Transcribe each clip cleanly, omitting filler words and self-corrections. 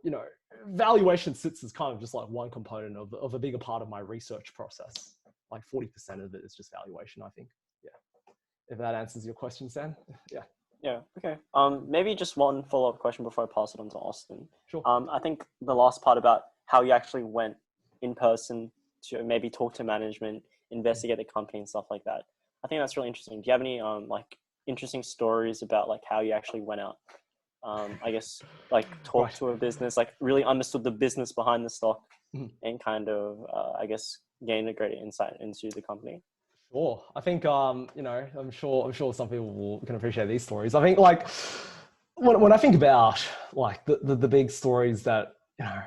you know, valuation sits as kind of just like one component of a bigger part of my research process. Like 40% of it is just valuation, I think. Yeah. If that answers your question, Sam. Yeah. Yeah. Okay. Maybe just one follow-up question before I pass it on to Austin. Sure. I think the last part about how you actually went in person to maybe talk to management, investigate the company and stuff like that. I think that's really interesting. Do you have any like interesting stories about like how you actually went out? I guess like talk to a business, like really understood the business behind the stock and kind of, I guess, gain a greater insight into the company. Sure. I think, you know, I'm sure some people can appreciate these stories. I think like when I think about like the big stories that, you know,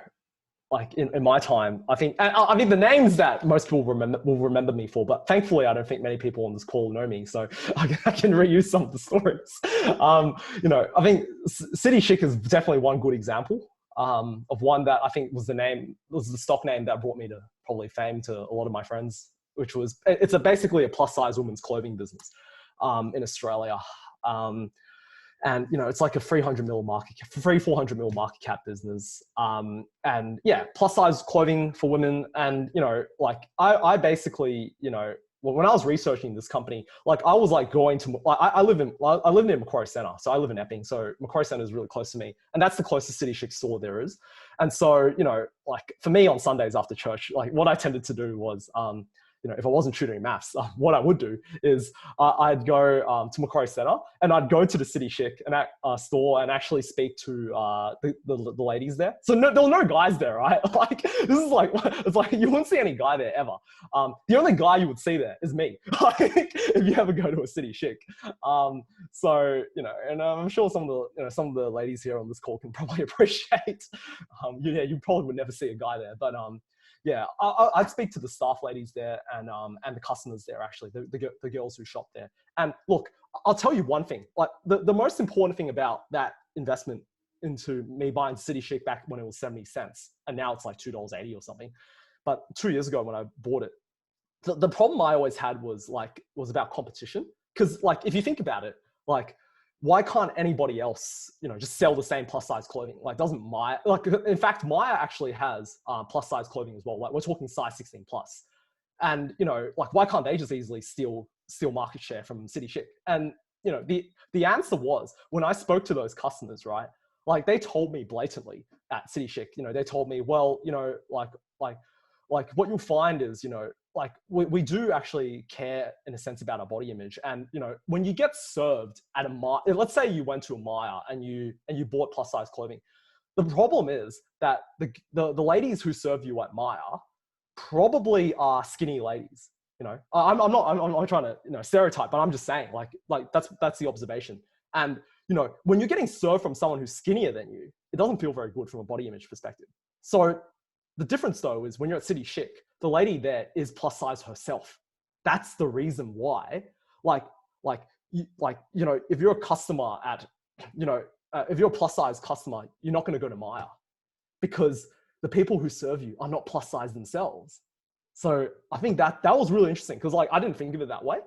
like in my time, I think the names that most people will remember me for, but thankfully I don't think many people on this call know me, so I can reuse some of the stories. You know, I think City Chic is definitely one good example of one that I think was the stock name that brought me to probably fame to a lot of my friends, which was, it's basically a plus size women's clothing business in Australia. And, you know, it's like a 400 mil market cap business. And yeah, plus size clothing for women. And, you know, like I basically, you know, when I was researching this company, like I was like going to, I live near Macquarie Centre. So I live in Epping. So Macquarie Centre is really close to me. And that's the closest City Chic store there is. And so, you know, like for me on Sundays after church, like what I tended to do was, you know, if I wasn't tutoring maths, what I would do is I'd go to Macquarie Centre and I'd go to the City Chic and store and actually speak to the ladies there. So there were no guys there, right? Like this is like, it's like you wouldn't see any guy there ever. The only guy you would see there is me, like, if you ever go to a City Chic. So, you know, and I'm sure some of the ladies here on this call can probably appreciate. Yeah, you probably would never see a guy there, but yeah, I'd speak to the staff ladies there and the customers there, actually, the girls who shop there. And look, I'll tell you one thing, like the most important thing about that investment into me buying City Chic back when it was 70 cents, and now it's like $2.80 or something. But 2 years ago when I bought it, the problem I always had was about competition. Because like, if you think about it, like, why can't anybody else, you know, just sell the same plus size clothing? Like, doesn't Maya, like, in fact, Maya actually has plus size clothing as well. Like, we're talking size 16 plus. And, you know, like, why can't they just easily steal market share from City Chic? And, you know, the answer was, when I spoke to those customers, right, like, they told me blatantly at City Chic, you know, they told me, well, you know, like what you'll find is, you know, like we do actually care in a sense about our body image. And, you know, when you get served at let's say you went to a Maya and you bought plus size clothing, the problem is that the ladies who serve you at Maya probably are skinny ladies. You know, I'm not trying to, you know, stereotype, but I'm just saying like that's the observation. And, you know, when you're getting served from someone who's skinnier than you, it doesn't feel very good from a body image perspective. So the difference though is when you're at City Chic, the lady there is plus size herself. That's the reason why, you know, if you're a customer at, you know, if you're a plus size customer, you're not going to go to Maya because the people who serve you are not plus size themselves. So I think that was really interesting because like, I didn't think of it that way.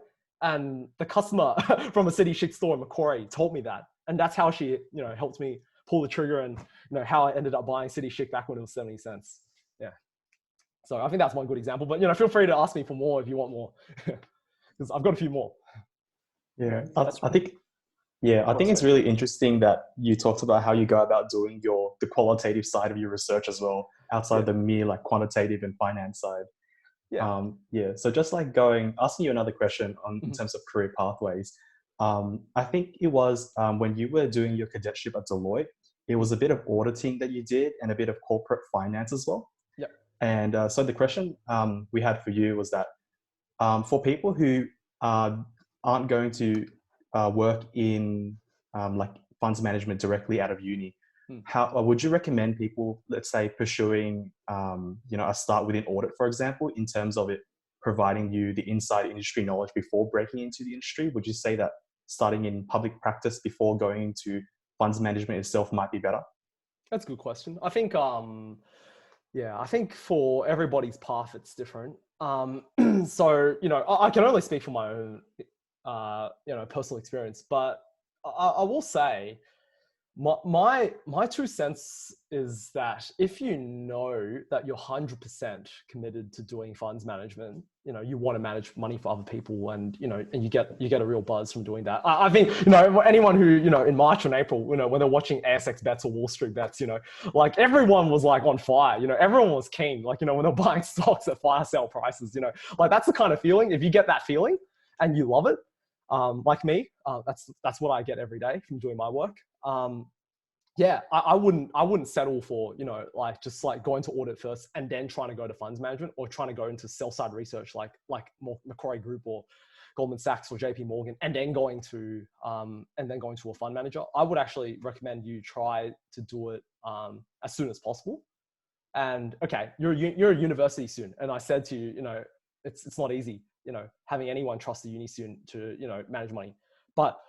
And the customer from a City Chic store in Macquarie told me that. And that's how she, you know, helped me pull the trigger and, you know, how I ended up buying City Chic back when it was 70 cents. Yeah. So I think that's one good example, but, you know, feel free to ask me for more if you want more, because I've got a few more. Yeah, I think it's really interesting that you talked about how you go about doing the qualitative side of your research as well, outside the mere like quantitative and finance side. Yeah. So just like asking you another question in terms of career pathways. I think it was when you were doing your cadetship at Deloitte, it was a bit of auditing that you did and a bit of corporate finance as well. Yeah. And so the question we had for you was that for people who aren't going to work in like funds management directly out of uni, how would you recommend people, let's say, pursuing you know, a start within audit, for example, in terms of it providing you the inside industry knowledge before breaking into the industry? Would you say that starting in public practice before going into funds management itself might be better? That's a good question. I think I think for everybody's path it's different. So, you know, I can only speak from my own you know, personal experience, but I will say My 2 cents is that if you know that you're 100% committed to doing funds management, you want to manage money for other people, and and you get a real buzz from doing that. I think anyone who in March and April, when they're watching ASX bets or Wall Street bets, like everyone was like on fire. Everyone was keen. Like when they're buying stocks at fire sale prices. Like that's the kind of feeling. If you get that feeling and you love it, like me, that's what I get every day from doing my work. Yeah, I wouldn't settle for, like just like going to audit first and then trying to go to funds management, or trying to go into sell side research like Macquarie Group or Goldman Sachs or JP Morgan, and then going to a fund manager. I would actually recommend you try to do it as soon as possible. And okay, you're a university student, and I said to you, it's not easy, having anyone trust a uni student to manage money. But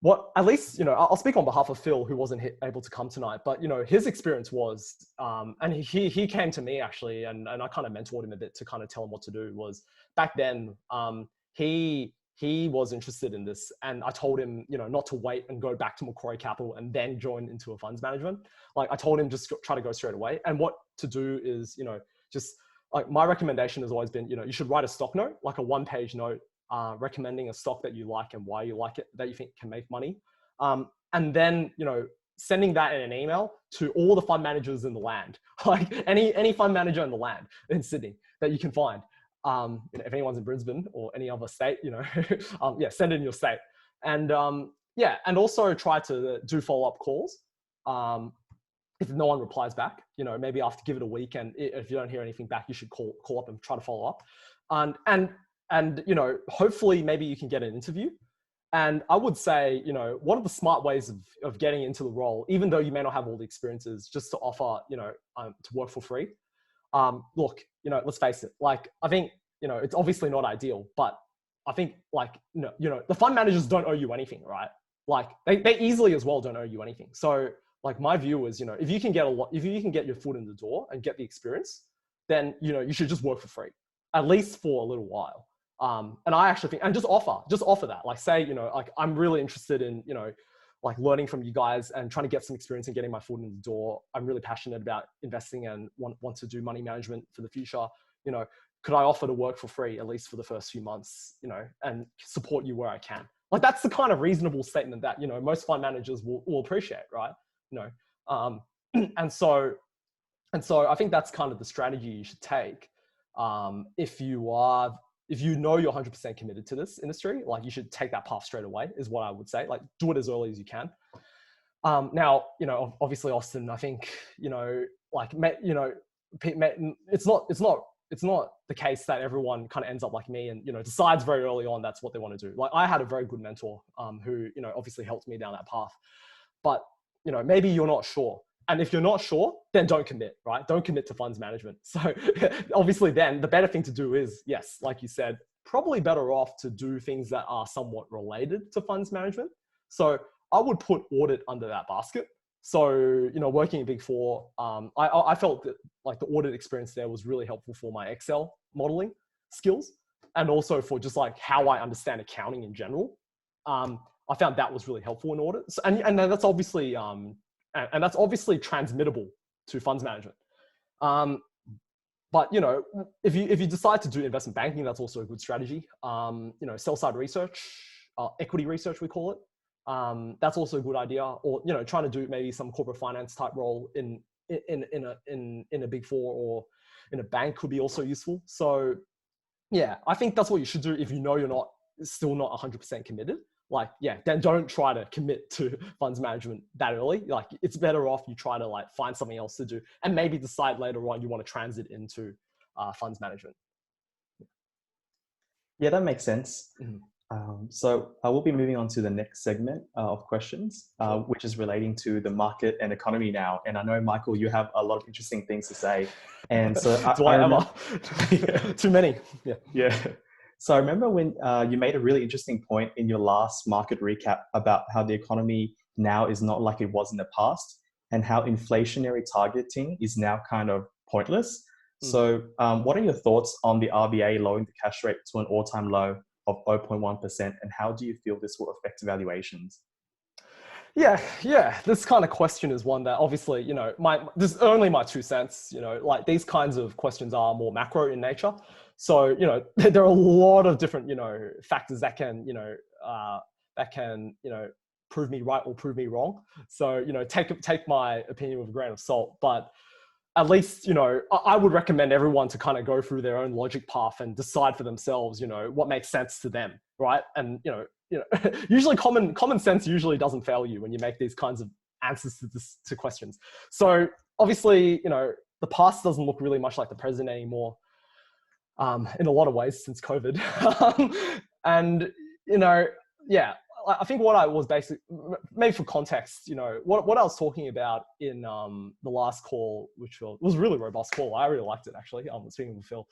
what, at least, I'll speak on behalf of Phil, who wasn't able to come tonight, but his experience was, and he came to me actually, and I kind of mentored him a bit to kind of tell him what to do. Was back then, he was interested in this, and I told him, not to wait and go back to Macquarie Capital and then join into a funds management. Like I told him, just try to go straight away. And what to do is, just like my recommendation has always been, you should write a stock note, like a 1-page note, recommending a stock that you like and why you like it, that you think can make money. And then, sending that in an email to all the fund managers in the land, like any fund manager in the land in Sydney that you can find. If anyone's in Brisbane or any other state, yeah, send it in your state. And yeah, and also try to do follow-up calls. If no one replies back, maybe after, give it a week, and if you don't hear anything back, you should call up and try to follow up. And hopefully maybe you can get an interview. And I would say, one of the smart ways of getting into the role, even though you may not have all the experiences, just to offer, to work for free. Look, let's face it. Like, I think, it's obviously not ideal, but I think like, the fund managers don't owe you anything, right? Like they easily as well don't owe you anything. So like my view is, if you can get your foot in the door and get the experience, then, you should just work for free, at least for a little while. And I actually think, and just offer that, like say, like I'm really interested in, like learning from you guys and trying to get some experience and getting my foot in the door. I'm really passionate about investing and want to do money management for the future. Could I offer to work for free, at least for the first few months, and support you where I can? Like that's the kind of reasonable statement that, most fund managers will appreciate, right? And so I think that's kind of the strategy you should take. If you know you're 100% committed to this industry, like you should take that path straight away, is what I would say. Like do it as early as you can. Now, obviously Austin, I think, like, it's not the case that everyone kind of ends up like me and, decides very early on that's what they want to do. Like I had a very good mentor who, obviously helped me down that path. But, maybe you're not sure. And if you're not sure, then don't commit, right? Don't commit to funds management. So obviously then the better thing to do is, yes, like you said, probably better off to do things that are somewhat related to funds management. So I would put audit under that basket. So, working in Big Four, I felt that like the audit experience there was really helpful for my Excel modeling skills, and also for just like how I understand accounting in general. I found that was really helpful in audit. So, and that's obviously, and that's obviously transmittable to funds management. But if you decide to do investment banking, that's also a good strategy. Sell side research, equity research, we call it. That's also a good idea. Or trying to do maybe some corporate finance type role in a Big Four or in a bank could be also useful. So yeah, I think that's what you should do if you're still not 100% committed. Like, yeah, then don't try to commit to funds management that early. Like it's better off you try to like find something else to do and maybe decide later on you want to transit into funds management. Yeah, that makes sense. Mm-hmm. So I will be moving on to the next segment of questions, which is relating to the market and economy now. And I know, Michael, you have a lot of interesting things to say. And so Too many. Yeah. Yeah. So I remember when you made a really interesting point in your last market recap about how the economy now is not like it was in the past, and how inflationary targeting is now kind of pointless. So what are your thoughts on the RBA lowering the cash rate to an all-time low of 0.1%, and how do you feel this will affect valuations? Yeah. This kind of question is one that obviously, this is only my 2 cents, like these kinds of questions are more macro in nature. So, there are a lot of different, factors that can, prove me right or prove me wrong. So, take my opinion with a grain of salt, but at least, I would recommend everyone to kind of go through their own logic path and decide for themselves, what makes sense to them, right? And, usually common sense usually doesn't fail you when you make these kinds of answers to questions. So obviously, the past doesn't look really much like the present anymore, in a lot of ways since COVID. And, yeah, I think what I was basically, maybe for context, what I was talking about in the last call, which was a really robust call. I really liked it, actually. Speaking with Phil,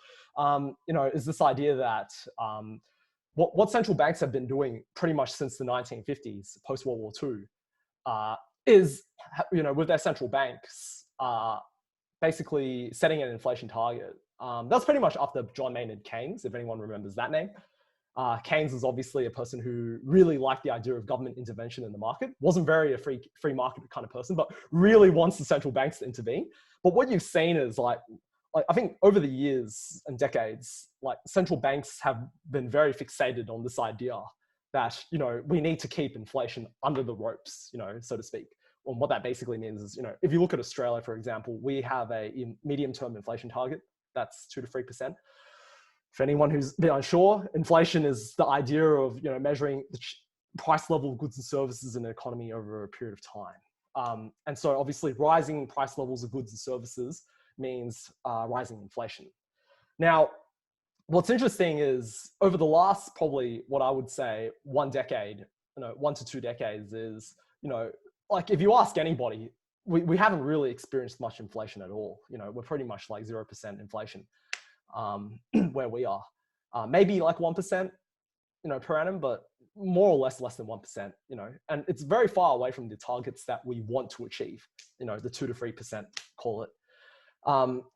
is this idea that what central banks have been doing pretty much since the 1950s, post World War II, is, with their central banks, basically setting an inflation target. That's pretty much after John Maynard Keynes, if anyone remembers that name. Keynes was obviously a person who really liked the idea of government intervention in the market, wasn't very a free market kind of person, but really wants the central banks to intervene. But what you've seen is like I think over the years and decades, like central banks have been very fixated on this idea that, we need to keep inflation under the ropes, so to speak. And what that basically means is, if you look at Australia, for example, we have a medium-term inflation target that's 2 to 3%. For anyone who's a bit unsure, inflation is the idea of, measuring the price level of goods and services in an economy over a period of time. And so obviously rising price levels of goods and services means rising inflation. Now, what's interesting is over the last probably what I would say 1 decade, 1 to 2 decades is, like if you ask anybody, we haven't really experienced much inflation at all. We're pretty much like 0% inflation where we are. Maybe like 1%, per annum, but more or less than 1%, and it's very far away from the targets that we want to achieve, the 2 to 3%, call it.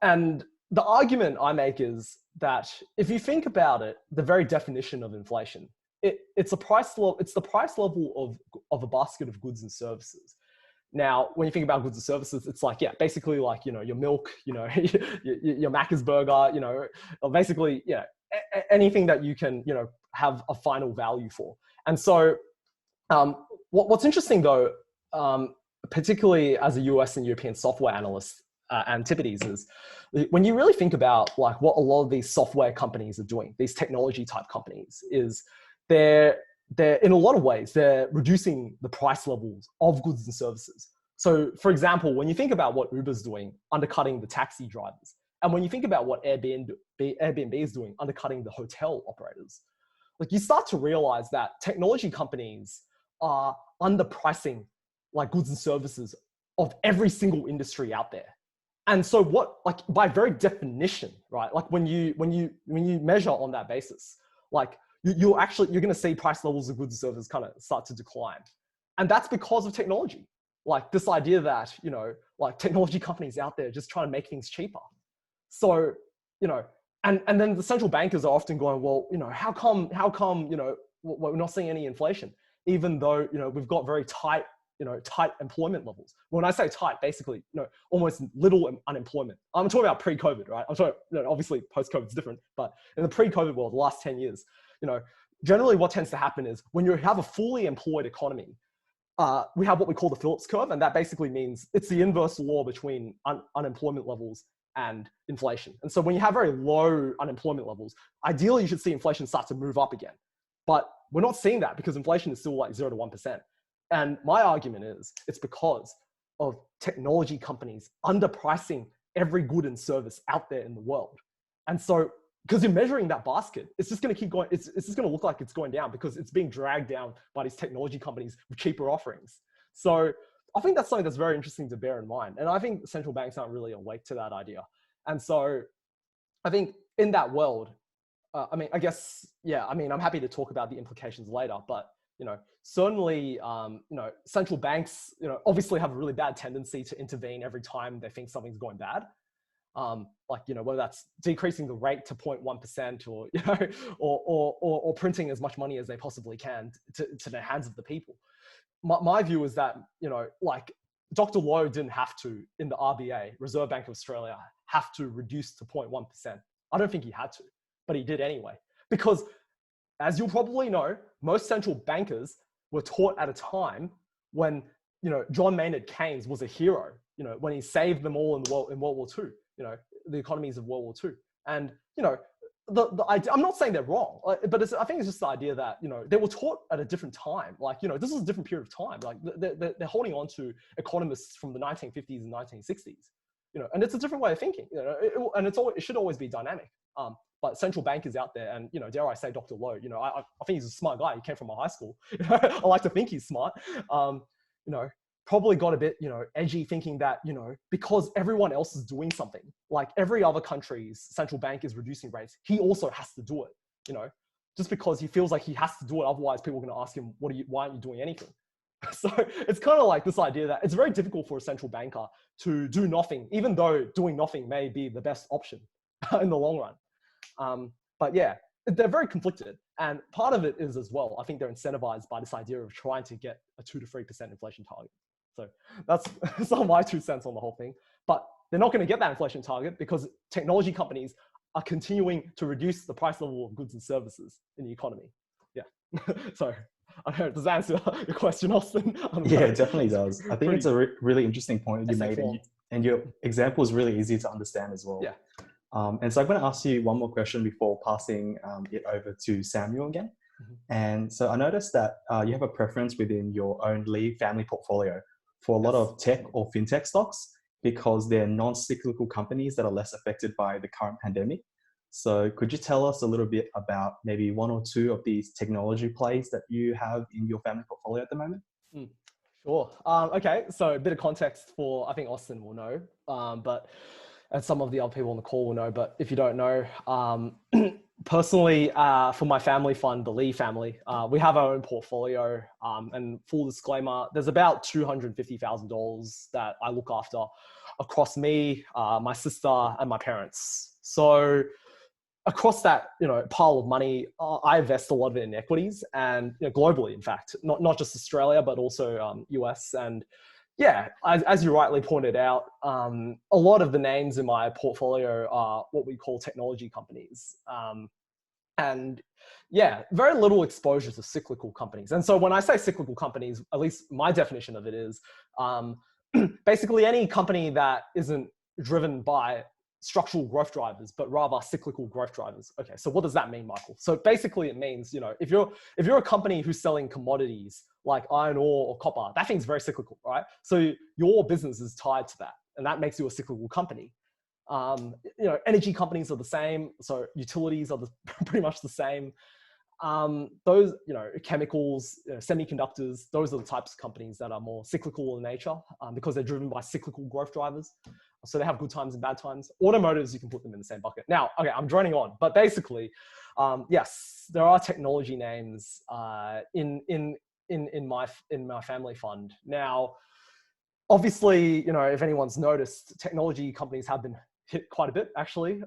And the argument I make is that if you think about it, the very definition of inflation, it's the price level of a basket of goods and services. Now, when you think about goods and services, it's like, yeah, basically like, your milk, your Macca's burger, or basically, anything that you can, have a final value for. And so what's interesting though, particularly as a US and European software analyst, Antipodes, is when you really think about like what a lot of these software companies are doing, these technology type companies, is they're in a lot of ways, they're reducing the price levels of goods and services. So for example, when you think about what Uber's doing, undercutting the taxi drivers, and when you think about what Airbnb is doing, undercutting the hotel operators, like you start to realize that technology companies are underpricing like goods and services of every single industry out there. And so like by very definition, right? Like when you measure on that basis, like you're going to see price levels of goods and services kind of start to decline. And that's because of technology. Like this idea that, like technology companies out there just trying to make things cheaper. So, and then the central bankers are often going, well, how come, we're not seeing any inflation, even though, we've got very tight employment levels. When I say tight, basically, almost little unemployment. I'm talking about pre-COVID, right? I'm talking, obviously post-COVID is different, but in the pre-COVID world, the last 10 years, generally what tends to happen is when you have a fully employed economy, we have what we call the Phillips curve. And that basically means it's the inverse law between unemployment levels and inflation. And so when you have very low unemployment levels, ideally you should see inflation start to move up again. But we're not seeing that because inflation is still like 0 to 1%. And my argument is it's because of technology companies underpricing every good and service out there in the world. And so, because you're measuring that basket, it's just going to keep going. It's just going to look like it's going down because it's being dragged down by these technology companies with cheaper offerings. So I think that's something that's very interesting to bear in mind. And I think central banks aren't really awake to that idea. And so I think in that world, I'm happy to talk about the implications later, but certainly, central banks, obviously have a really bad tendency to intervene every time they think something's going bad. like, you know, whether that's decreasing the rate to 0.1% or, you know, or printing as much money as they possibly can to the hands of the people. My view is that, you know, like Dr. Lowe didn't have to, in the RBA, Reserve Bank of Australia, have to reduce to 0.1%. I don't think he had to, but he did anyway. Because as you'll probably know, most central bankers were taught at a time when, you know, John Maynard Keynes was a hero, you know, when he saved them all in World War II, you know, the economies of World War II. And, you know, I'm not saying they're wrong, but I think it's just the idea that, you know, they were taught at a different time. Like, you know, this is a different period of time. Like they're holding on to economists from the 1950s and 1960s, you know, and it's a different way of thinking, you know, and it should always be dynamic. But central bankers out there, and, you know, dare I say Dr. Lowe, you know, I think he's a smart guy. He came from my high school. I like to think he's smart. You know, probably got a bit, you know, edgy, thinking that, you know, because everyone else is doing something, like every other country's central bank is reducing rates, he also has to do it, you know, just because he feels like he has to do it. Otherwise, people are going to ask him, why aren't you doing anything? So it's kind of like this idea that it's very difficult for a central banker to do nothing, even though doing nothing may be the best option in the long run. But yeah, they're very conflicted. And part of it is as well, I think they're incentivized by this idea of trying to get a 2 to 3% inflation target. So that's some of my 2 cents on the whole thing. But they're not going to get that inflation target because technology companies are continuing to reduce the price level of goods and services in the economy. Yeah. So I don't know, does that answer your question, Austin? Yeah, it definitely does. I think it's a really interesting point that you made, and your example is really easy to understand as well. Yeah. And so I'm going to ask you one more question before passing it over to Samuel again. Mm-hmm. And so I noticed that you have a preference within your own Lee family portfolio for a lot of tech or fintech stocks because they're non-cyclical companies that are less affected by the current pandemic. So could you tell us a little bit about maybe 1 or 2 of these technology plays that you have in your family portfolio at the moment? Sure. Okay, so a bit of context for, I think Austin will know, and some of the other people on the call will know, but if you don't know, personally, for my family fund, the Lee family, we have our own portfolio, and full disclaimer, there's about $250,000 that I look after across me, my sister, and my parents. So across that, you know, pile of money, I invest a lot of it in equities, and, you know, globally, in fact, not just Australia, but also US. And yeah, as you rightly pointed out, a lot of the names in my portfolio are what we call technology companies. And yeah, very little exposure to cyclical companies. And so when I say cyclical companies, at least my definition of it is basically any company that isn't driven by structural growth drivers, but rather cyclical growth drivers. Okay, so what does that mean, Michael? So basically it means, you know, if you're a company who's selling commodities like iron ore or copper, that thing's very cyclical, right? So your business is tied to that, and that makes you a cyclical company. You know, energy companies are the same, so utilities are pretty much the same. Those, you know, chemicals, you know, semiconductors, those are the types of companies that are more cyclical in nature because they're driven by cyclical growth drivers. So they have good times and bad times. Automotives, you can put them in the same bucket. Now, okay, I'm droning on, but basically, yes, there are technology names in my family fund. Now, obviously, you know, if anyone's noticed, technology companies have been hit quite a bit actually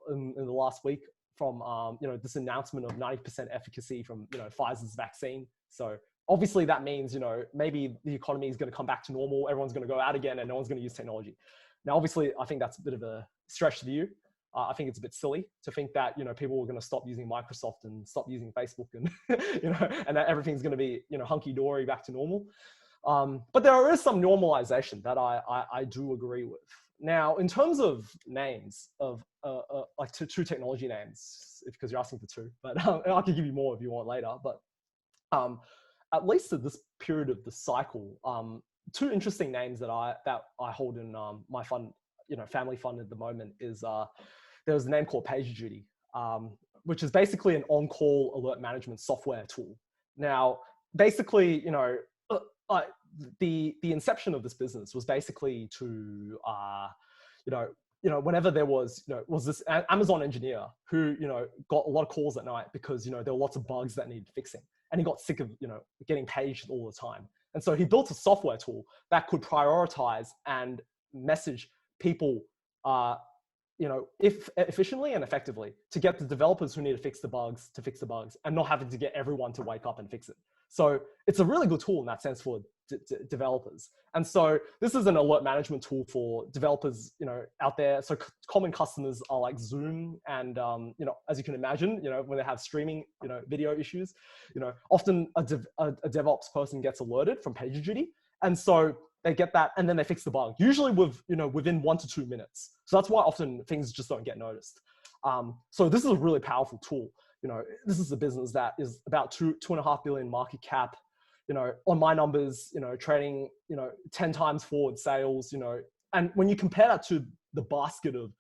in the last week from you know, this announcement of 90% efficacy from, you know, Pfizer's vaccine. So obviously that means, you know, maybe the economy is going to come back to normal. Everyone's going to go out again, and no one's going to use technology. Now, obviously, I think that's a bit of a stretch view. I think it's a bit silly to think that, you know, people are going to stop using Microsoft and stop using Facebook, and you know, and that everything's going to be, you know, hunky dory back to normal. But there is some normalization that I do agree with. Now, in terms of names of like two technology names, because you're asking for 2, but I can give you more if you want later. But at least at this period of the cycle, 2 interesting names that I hold in my fund, you know, family fund at the moment is there's a name called PagerDuty, which is basically an on-call alert management software tool. Now, basically, you know, the inception of this business was basically to you know, whenever there was, you know, was this Amazon engineer who, you know, got a lot of calls at night because, you know, there were lots of bugs that needed fixing, and he got sick of, you know, getting paged all the time. And so he built a software tool that could prioritize and message people if efficiently and effectively, to get the developers who need to fix the bugs and not having to get everyone to wake up and fix it. So it's a really good tool in that sense for developers. And so this is an alert management tool for developers, out there. So common customers are like Zoom and, as you can imagine, when they have streaming, video issues, often a DevOps person gets alerted from PagerDuty. And so they get that and then they fix the bug, usually within 1 to 2 minutes. So that's why often things just don't get noticed. So this is a really powerful tool. This is a business that is about 2.5 billion market cap, on my numbers, trading, 10 times forward sales, and when you compare that to the basket of,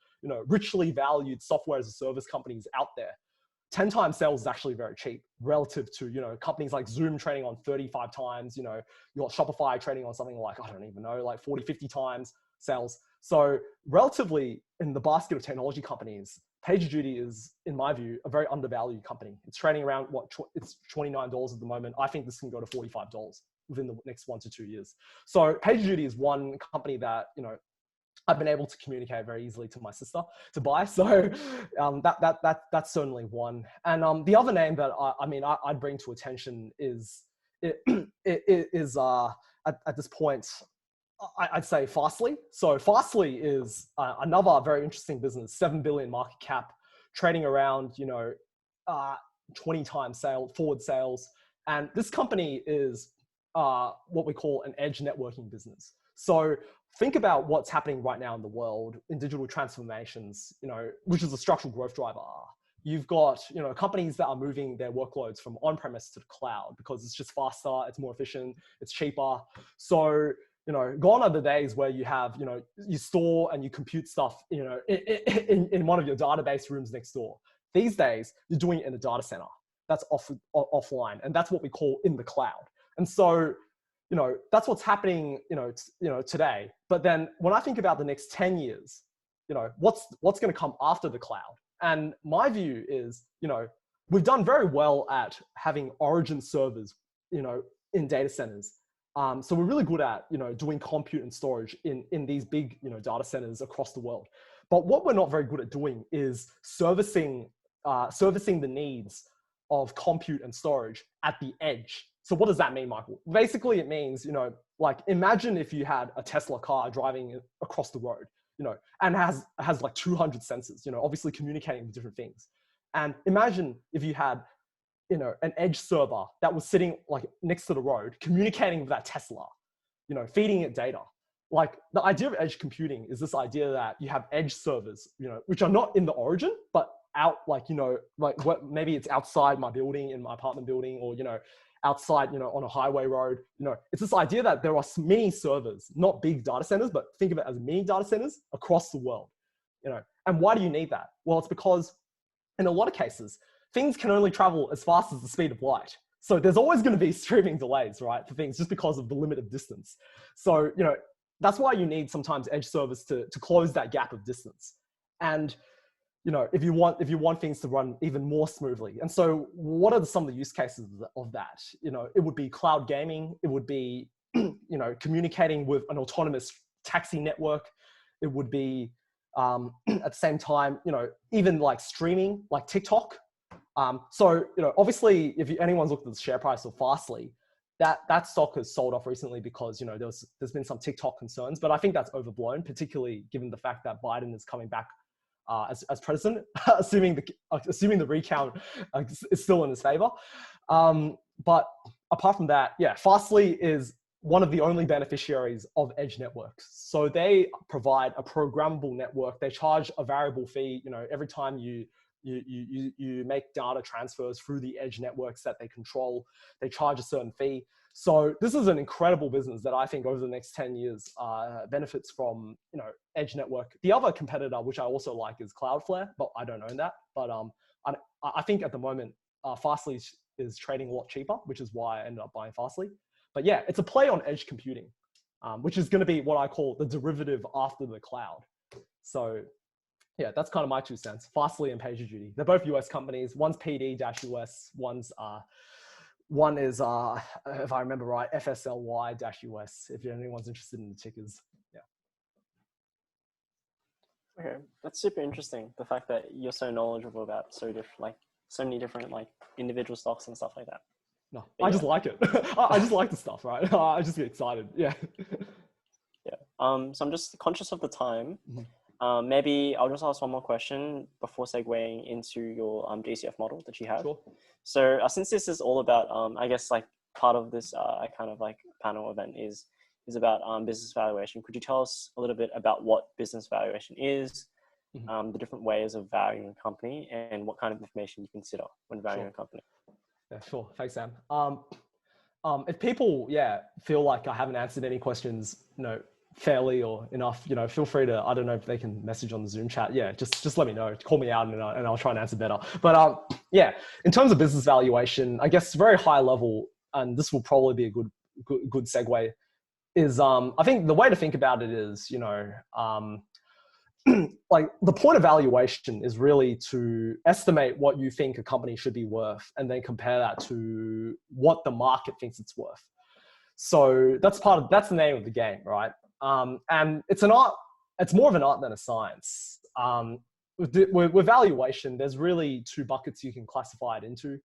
richly valued software as a service companies out there, 10 times sales is actually very cheap relative to, companies like Zoom trading on 35 times, you got Shopify trading on something like, I don't even know, like 40, 50 times sales. So relatively in the basket of technology companies, PagerDuty is, in my view, a very undervalued company. It's trading around it's $29 at the moment. I think this can go to $45 within the next 1 to 2 years. So PagerDuty is one company that, I've been able to communicate very easily to my sister to buy. So that's certainly one. And the other name that I'd bring to attention is at this point, I'd say Fastly. So Fastly is another very interesting business, 7 billion market cap, trading around 20 times forward sales. And this company is what we call an edge networking business. So think about what's happening right now in the world in digital transformations, which is a structural growth driver. You've got, companies that are moving their workloads from on-premise to the cloud because it's just faster, it's more efficient, it's cheaper. So, gone are the days where you have, you store and you compute stuff, in one of your database rooms next door. These days, you're doing it in a data center that's offline, and that's what we call in the cloud. And so, that's what's happening, today. But then when I think about the next 10 years, what's going to come after the cloud? And my view is, we've done very well at having origin servers, in data centers. So we're really good at, doing compute and storage in these big, data centers across the world. But what we're not very good at doing is servicing the needs of compute and storage at the edge. So what does that mean, Michael? Basically, it means, like imagine if you had a Tesla car driving across the road, and has like 200 sensors, obviously communicating with different things. And imagine if you had, an edge server that was sitting like next to the road, communicating with that Tesla, feeding it data. Like the idea of edge computing is this idea that you have edge servers, which are not in the origin, but out like, maybe it's outside my building, in my apartment building, or, outside, on a highway road. It's this idea that there are many servers, not big data centers, but think of it as mini data centers across the world. And why do you need that? Well, it's because in a lot of cases, things can only travel as fast as the speed of light. So there's always going to be streaming delays, right, for things just because of the limit of distance. So, that's why you need sometimes edge servers to close that gap of distance. And if you want things to run even more smoothly. And so what are some of the use cases of that? It would be cloud gaming. It would be, communicating with an autonomous taxi network. It would be, at the same time, even like streaming, like TikTok. So, obviously, if anyone's looked at the share price of Fastly, that stock has sold off recently because, there's been some TikTok concerns, but I think that's overblown, particularly given the fact that Biden is coming back as president, assuming the recount is still in his favor. But apart from that, yeah, Fastly is one of the only beneficiaries of edge networks. So they provide a programmable network. They charge a variable fee, every time you make data transfers through the edge networks that they control. They charge a certain fee. So this is an incredible business that I think over the next 10 years benefits from, edge network. The other competitor, which I also like, is Cloudflare, but I don't own that. But I think at the moment, Fastly is trading a lot cheaper, which is why I ended up buying Fastly. But yeah, it's a play on edge computing, which is going to be what I call the derivative after the cloud. So yeah, that's kind of my 2 cents. Fastly and PagerDuty. They're both US companies. One's PD-US. One is, if I remember right, FSLY-US, if anyone's interested in the tickers. Yeah. Okay, that's super interesting. The fact that you're so knowledgeable about so many different like individual stocks and stuff like that. No, But I yeah. just like it. I just like the stuff, right? I just get excited. Yeah. Yeah. So I'm just conscious of the time. Mhm. Maybe I'll just ask one more question before segueing into your DCF model that you have. Sure. So since this is all about, I guess like part of this kind of like panel event is about business valuation. Could you tell us a little bit about what business valuation is, Mhm. the different ways of valuing a company, and what kind of information you consider when valuing Sure. a company? Yeah, sure. Thanks, Sam. If people, feel like I haven't answered any questions, fairly or enough, feel free to, I don't know if they can message on the Zoom chat. Yeah, just let me know, call me out and I'll try and answer better. But in terms of business valuation, I guess very high level, and this will probably be a good segue, is I think the way to think about it is, like the point of valuation is really to estimate what you think a company should be worth and then compare that to what the market thinks it's worth. So that's the name of the game, right? And it's an art. It's more of an art than a science. With valuation, there's really two buckets you can classify it into.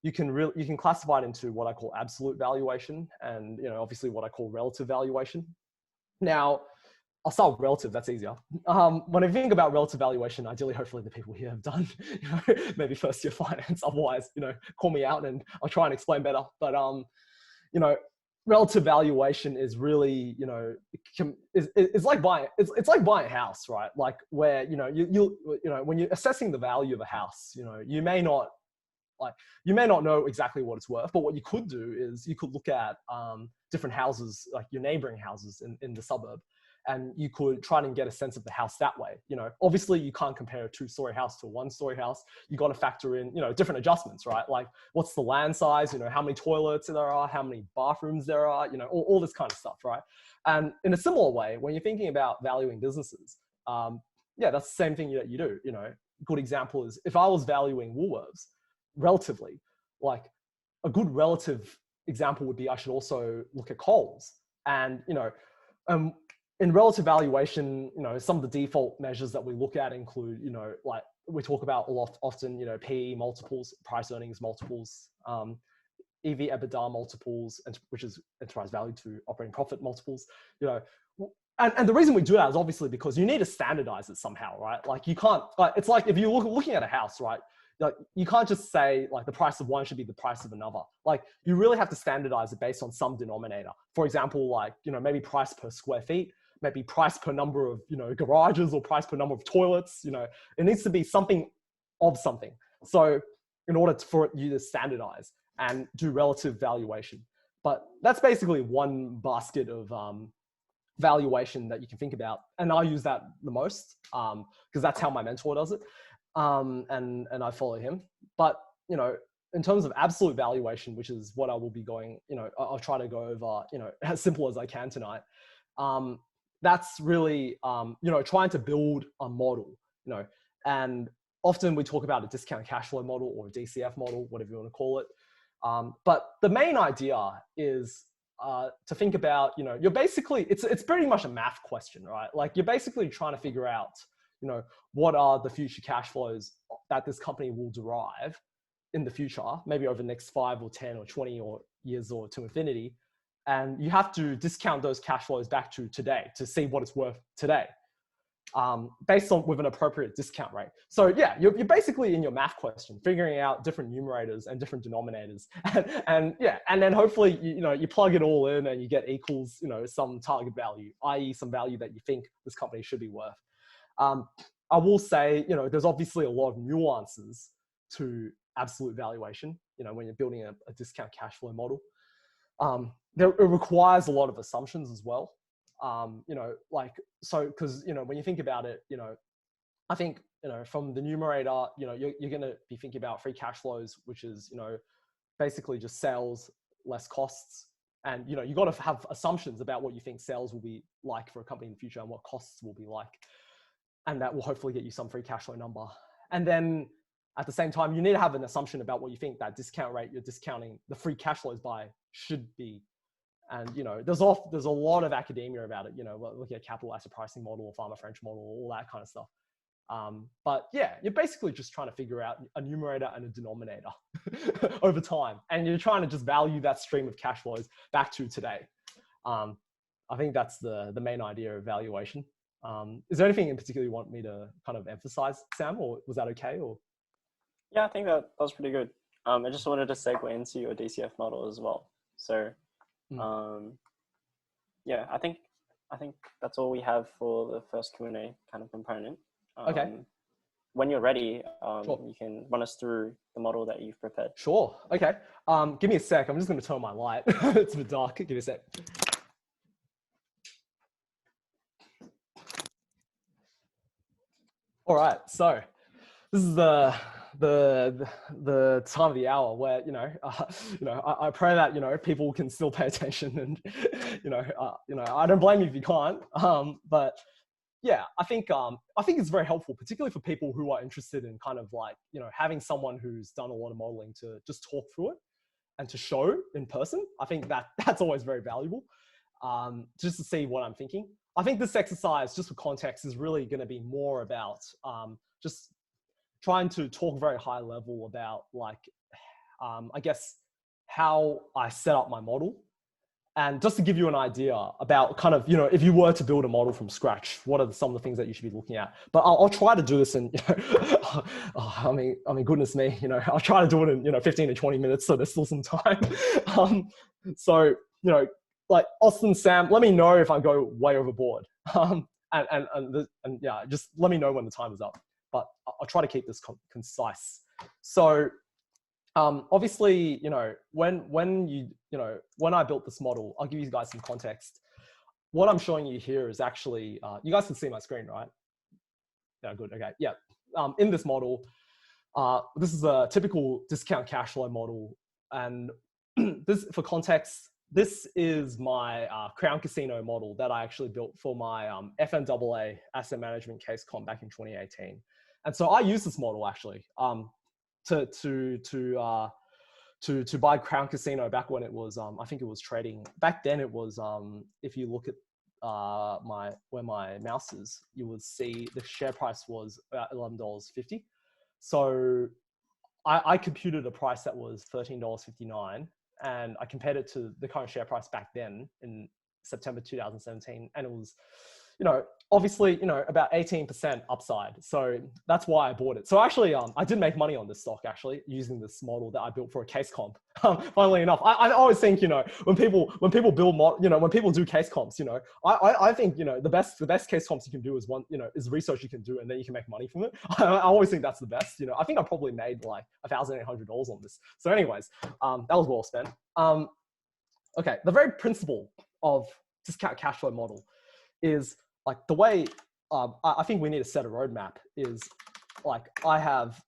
You can classify it into what I call absolute valuation, and obviously what I call relative valuation. Now, I'll start with relative. That's easier. When I think about relative valuation, ideally, hopefully, the people here have done, maybe first year finance. Otherwise, call me out and I'll try and explain better. But relative valuation is really, it's like buying. It's like buying a house, right? Like where when you're assessing the value of a house, you may not know exactly what it's worth, but what you could do is you could look at different houses, like your neighboring houses in the suburb, and you could try and get a sense of the house that way. Obviously you can't compare a 2-story house to a 1-story house. You got to factor in, different adjustments, right? Like what's the land size, how many toilets there are, how many bathrooms there are, all this kind of stuff, right? And in a similar way, when you're thinking about valuing businesses, that's the same thing that you do. Good example is if I was valuing Woolworths, relatively, like a good relative example would be I should also look at Coles. And in relative valuation, some of the default measures that we look at include, like we talk about a lot often, PE multiples, price earnings multiples, EV EBITDA multiples, which is enterprise value to operating profit multiples. And the reason we do that is obviously because you need to standardize it somehow, right? Like you can't, it's like if you're looking at a house, right? Like you can't just say like the price of one should be the price of another. Like you really have to standardize it based on some denominator. For example, like, maybe price per square feet, maybe price per number of, garages, or price per number of toilets. It needs to be something of something. So in order for you to standardize and do relative valuation. But that's basically one basket of valuation that you can think about. And I use that the most because that's how my mentor does it. And I follow him. But, in terms of absolute valuation, which is what I will be going, I'll try to go over, as simple as I can tonight. That's really, trying to build a model, and often we talk about a discount cash flow model or a DCF model, whatever you want to call it. But the main idea is to think about, you're basically, it's pretty much a math question, right? Like you're basically trying to figure out, what are the future cash flows that this company will derive in the future, maybe over the next 5 or 10 or 20 or years or to infinity. And you have to discount those cash flows back to today to see what it's worth today, based on with an appropriate discount rate. So yeah, you're basically in your math question, figuring out different numerators and different denominators. And then hopefully, you plug it all in and you get equals, some target value, i.e. some value that you think this company should be worth. I will say, there's obviously a lot of nuances to absolute valuation, when you're building a discount cash flow model. It requires a lot of assumptions as well. Because, when you think about it, I think, from the numerator, you're going to be thinking about free cash flows, which is, basically just sales less costs. And, you got to have assumptions about what you think sales will be like for a company in the future and what costs will be like. And that will hopefully get you some free cash flow number. And then at the same time, you need to have an assumption about what you think that discount rate you're discounting the free cash flows by should be. And, you know, there's a lot of academia about it, you know, looking at capital asset pricing model, Farmer French model, all that kind of stuff. But yeah, you're basically just trying to figure out a numerator and a denominator over time. And you're trying to just value that stream of cash flows back to today. I think that's the main idea of valuation. Is there anything in particular you want me to kind of emphasize, Sam, or was that okay? Or Yeah, I think that was pretty good. I just wanted to segue into your DCF model as well. So, yeah, I think that's all we have for the first Q&A kind of component. Okay. When you're ready, Sure. you can run us through the model that you've prepared. Sure. Okay. Give me a sec. I'm just going to turn on my light. It's a bit dark. Give me a sec. All right. So this is the time of the hour where, I pray that, people can still pay attention, and, I don't blame you if you can't. But yeah, I think it's very helpful, particularly for people who are interested in kind of like, having someone who's done a lot of modeling to just talk through it and to show in person. I think that's always very valuable, just to see what I'm thinking. I think this exercise, just for context, is really going to be more about just trying to talk very high level about, like, I guess, how I set up my model. And just to give you an idea about kind of, if you were to build a model from scratch, what are some of the things that you should be looking at? But I'll try to do this in, I mean, goodness me, I'll try to do it in, 15 to 20 minutes, so there's still some time. So, like Austin, Sam, let me know if I go way overboard. And yeah, just let me know when the time is up. But I'll try to keep this concise. So, obviously, when I built this model, I'll give you guys some context. What I'm showing you here is actually, you guys can see my screen, right? Yeah, good. Okay. Yeah. In this model, this is a typical discount cash flow model. And this, for context, this is my Crown Casino model that I actually built for my FNAA asset management case comp back in 2018. And so I use this model actually to buy Crown Casino back when it was, I think it was trading. Back then it was, if you look at where my mouse is, you would see the share price was about $11.50. So I computed a price that was $13.59, and I compared it to the current share price back then in September 2017, and it was, obviously, about 18% upside. So that's why I bought it. So actually, I did make money on this stock actually using this model that I built for a case comp. Funnily enough, I always think, when people build when people do case comps, I think, the best case comps you can do is is research you can do, and then you can make money from it. I always think that's the best. I think I probably made like $1,800 on this. So anyways, that was well spent. Okay, the very principle of discount cash flow model is like the way I think we need to set a roadmap is like I have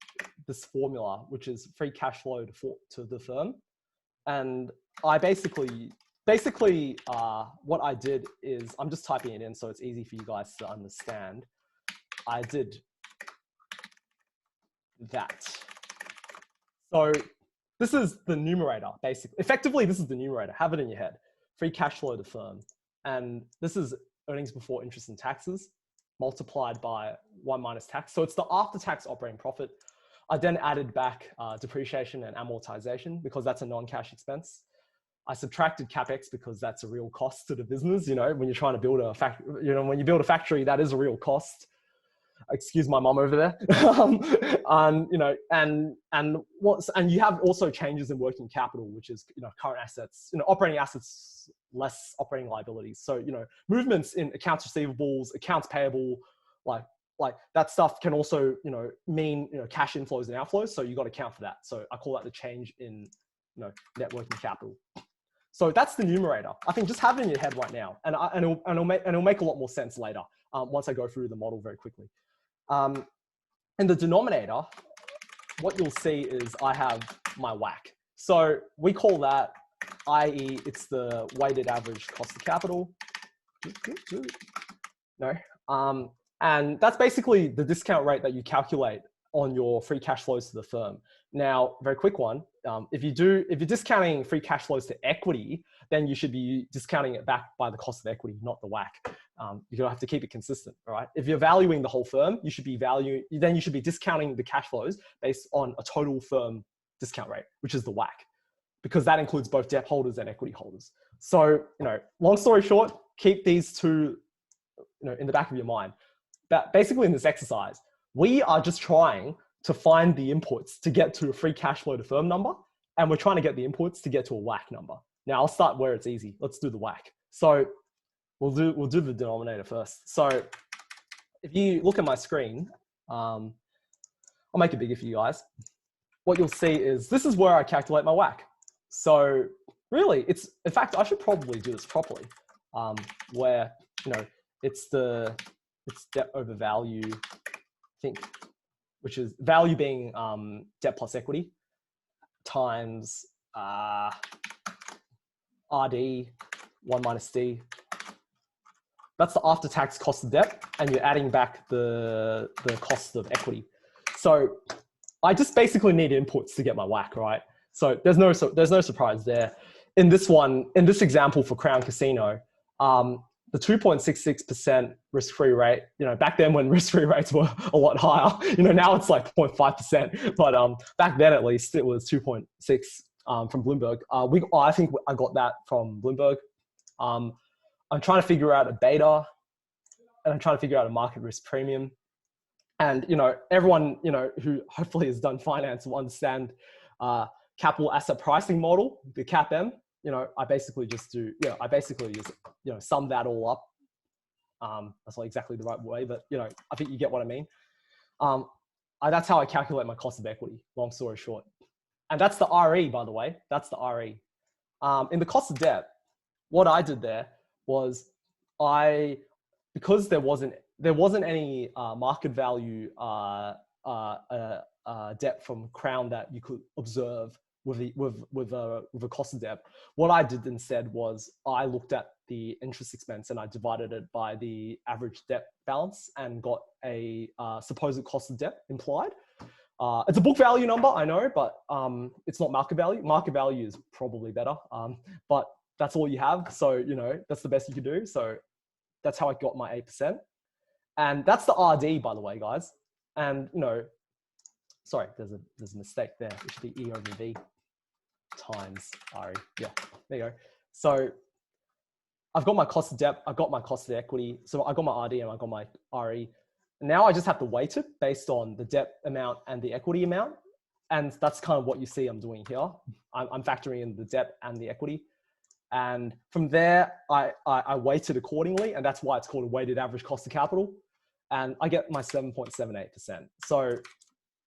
this formula, which is free cash flow to the firm. And I basically what I did is, I'm just typing it in so it's easy for you guys to understand. I did that. So this is the numerator, basically. Effectively, this is the numerator. Have it in your head. Free cash flow to firm. And this is earnings before interest and taxes multiplied by 1 minus tax. So it's the after-tax operating profit. I then added back depreciation and amortization because that's a non-cash expense. I subtracted CapEx because that's a real cost to the business. When you're trying to build a factory, when you build a factory, that is a real cost. Excuse my mom over there. And you have also changes in working capital, which is, current assets, operating assets, less operating liabilities. So, movements in accounts receivables, accounts payable, like that stuff can also, mean, cash inflows and outflows. So you got to account for that. So I call that the change in, net working capital. So that's the numerator. I think just have it in your head right now, and it'll make a lot more sense later once I go through the model very quickly. In the denominator, what you'll see is I have my WACC. So we call that, i.e., it's the weighted average cost of capital. No. And that's basically the discount rate that you calculate on your free cash flows to the firm. Now, very quick one. If you're discounting free cash flows to equity, then you should be discounting it back by the cost of equity, not the WACC. You're gonna have to keep it consistent, all right? If you're valuing the whole firm, you should be discounting the cash flows based on a total firm discount rate, which is the WACC, because that includes both debt holders and equity holders. So, long story short, keep these two, in the back of your mind. But basically in this exercise, we are just trying to find the inputs to get to a free cash flow to firm number. And we're trying to get the inputs to get to a WACC number. Now I'll start where it's easy. Let's do the WACC. So we'll do the denominator first. So if you look at my screen, I'll make it bigger for you guys. What you'll see is this is where I calculate my WACC. So really in fact, I should probably do this properly, where, it's debt over value, I think, which is value being debt plus equity times RD 1 minus D. That's the after-tax cost of debt, and you're adding back the cost of equity. So I just basically need inputs to get my WACC, right? So there's no surprise there. In this example for Crown Casino, the 2.66% risk-free rate, back then when risk-free rates were a lot higher, now it's like 0.5%, but back then at least it was 2.6 from Bloomberg. I think I got that from Bloomberg. I'm trying to figure out a beta, and I'm trying to figure out a market risk premium. And, everyone, who hopefully has done finance will understand capital asset pricing model, the CAPM. I basically just sum that all up. That's not exactly the right way, but, I think you get what I mean. That's how I calculate my cost of equity, long story short. And that's the RE, by the way. That's the RE. In the cost of debt, what I did there was because there wasn't any market value debt from Crown that you could observe with a cost of debt. What I did instead was I looked at the interest expense and I divided it by the average debt balance and got a supposed cost of debt implied. It's a book value number, I know, but it's not market value. Market value is probably better, but that's all you have. So, that's the best you can do. So that's how I got my 8%. And that's the RD, by the way, guys. And, sorry, there's a mistake there. It should be E over V times RE. Yeah, there you go. So I've got my cost of debt. I've got my cost of equity. So I got my RD and I got my RE. Now I just have to weight it based on the debt amount and the equity amount. And that's kind of what you see I'm doing here. I'm factoring in the debt and the equity. And from there, I weight it accordingly. And that's why it's called a weighted average cost of capital. And I get my 7.78%. So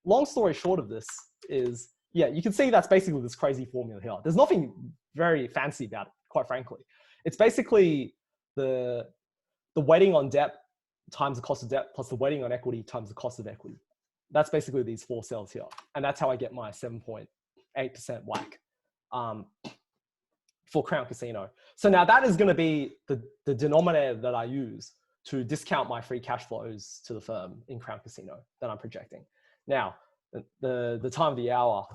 long story short of this is, yeah, you can see that's basically this crazy formula here. There's nothing very fancy about it, quite frankly. It's basically the weighting on debt times the cost of debt plus the weighting on equity times the cost of equity. That's basically these four cells here. And that's how I get my 7.8% WACC for Crown Casino. So now that is going to be the denominator that I use to discount my free cash flows to the firm in Crown Casino that I'm projecting. Now, the time of the hour,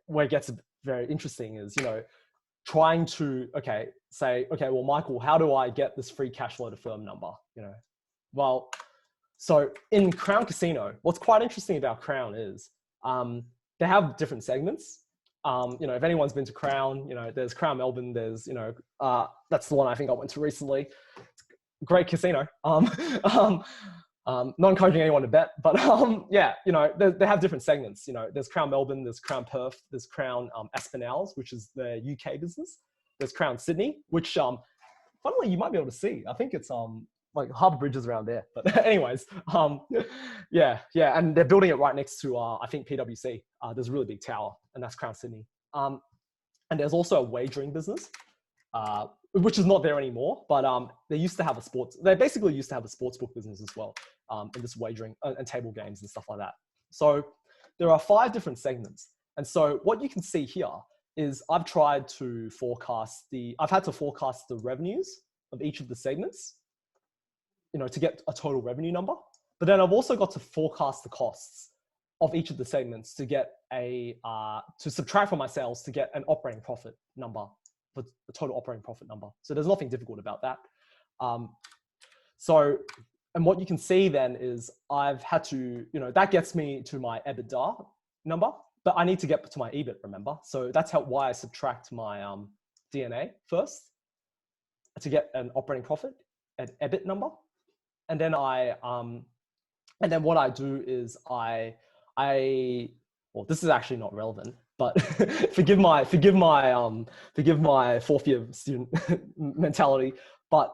where it gets very interesting is, trying to, say, well, Michael, how do I get this free cash flow to firm number? Well, so in Crown Casino, what's quite interesting about Crown is they have different segments. If anyone's been to Crown, there's Crown Melbourne, there's, that's the one I think I went to recently. Great casino. Not encouraging anyone to bet, but yeah, they have different segments. There's Crown Melbourne, there's Crown Perth, there's Crown Aspinalls, which is the UK business. There's Crown Sydney, which funnily you might be able to see. I think it's like Harbour Bridge is around there. But anyways, yeah, and they're building it right next to I think PwC. There's a really big tower, and that's Crown Sydney. And there's also a wagering business, which is not there anymore. But they basically used to have a sportsbook business as well, in this wagering and table games and stuff like that. So there are 5 different segments. And so what you can see here is I've had to forecast the revenues of each of the segments, to get a total revenue number. But then I've also got to forecast the costs. of each of the segments to get to subtract from my sales to get an operating profit number, for the total operating profit number. So there's nothing difficult about that. And what you can see then is I've had to, that gets me to my EBITDA number, but I need to get to my EBIT, remember? So that's why I subtract my DNA first to get an operating profit, an EBIT number. And then what I do is well, this is actually not relevant, but forgive my fourth year student mentality. But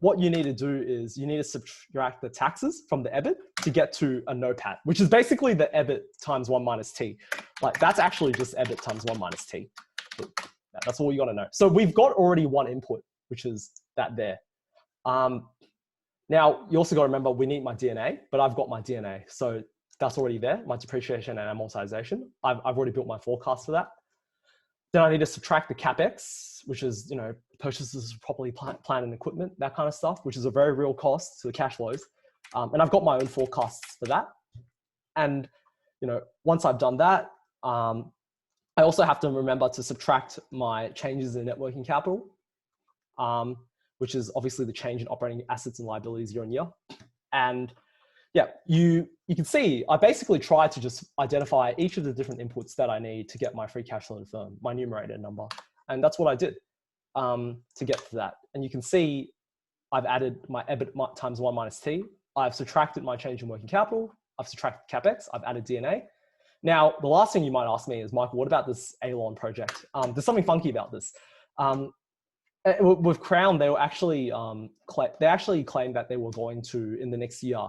what you need to do is you need to subtract the taxes from the EBIT to get to a NOPAT, which is basically the EBIT times 1 minus T. Like that's actually just EBIT times 1 minus T. That's all you got to know. So we've got already one input, which is that there. Now you also got to remember we need my DNA, but I've got my DNA. So that's already there, my depreciation and amortization. I've already built my forecast for that. Then I need to subtract the CapEx, which is, purchases of property, plant and equipment, that kind of stuff, which is a very real cost to the cash flows. And I've got my own forecasts for that. And, once I've done that, I also have to remember to subtract my changes in net working capital, which is obviously the change in operating assets and liabilities year on year. And yeah, you can see, I basically try to just identify each of the different inputs that I need to get my free cash flow to firm, my numerator number. And that's what I did to get to that. And you can see I've added my EBIT times 1 minus T. I've subtracted my change in working capital. I've subtracted CapEx. I've added DNA. Now, the last thing you might ask me is, Michael, what about this Elon project? There's something funky about this. With Crown, they were actually, claimed that they were going to, in the next year,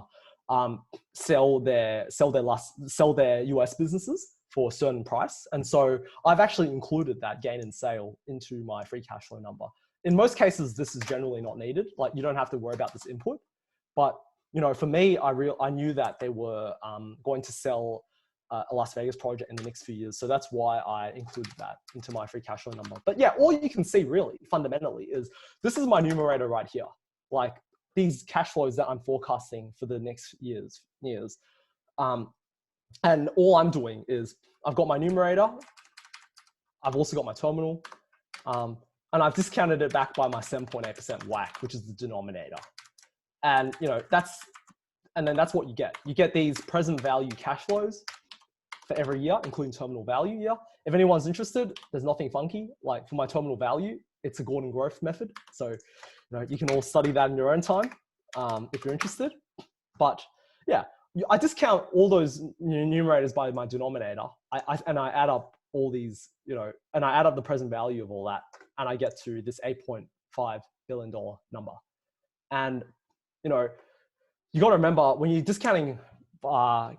sell their US businesses for a certain price. And so I've actually included that gain in sale into my free cash flow number. In most cases, this is generally not needed. Like you don't have to worry about this input. But, for me, I knew that they were going to sell a Las Vegas project in the next few years. So that's why I included that into my free cash flow number. But yeah, all you can see really fundamentally is this is my numerator right here. Like these cash flows that I'm forecasting for the next years. And all I'm doing is I've got my numerator. I've also got my terminal. And I've discounted it back by my 7.8% WACC, which is the denominator. And that's what you get. You get these present value cash flows for every year, including terminal value year. If anyone's interested, there's nothing funky. Like for my terminal value, it's a Gordon growth method. So, you can all study that in your own time if you're interested. But yeah, I discount all those numerators by my denominator. And I add up all these, and I add up the present value of all that, and I get to this $8.5 billion number. And, you got to remember when you're discounting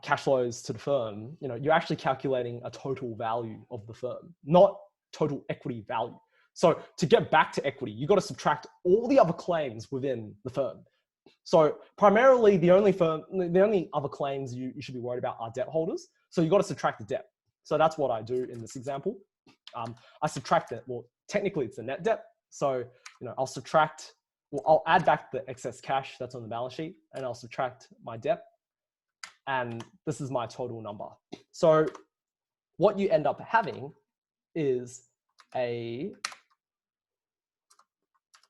cash flows to the firm, you're actually calculating a total value of the firm, not total equity value. So to get back to equity, you got to subtract all the other claims within the firm. So primarily the only other claims you should be worried about are debt holders. So you got to subtract the debt. So that's what I do in this example. I subtract it. Well, technically it's the net debt. So, I'll add back the excess cash that's on the balance sheet and I'll subtract my debt. And this is my total number. So what you end up having is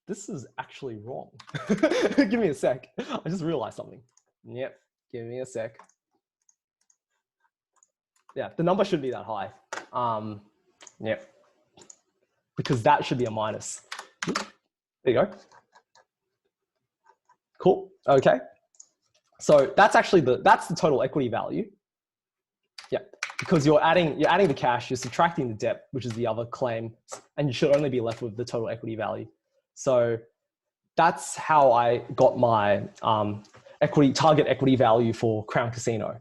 this is actually wrong. Give me a sec. I just realized something. Yep, give me a sec. Yeah, the number should be that high. Yep, because that should be a minus. There you go. Cool, okay. So that's actually that's the total equity value. Yeah, because you're adding the cash, you're subtracting the debt, which is the other claim, and you should only be left with the total equity value. So that's how I got my target equity value for Crown Casino.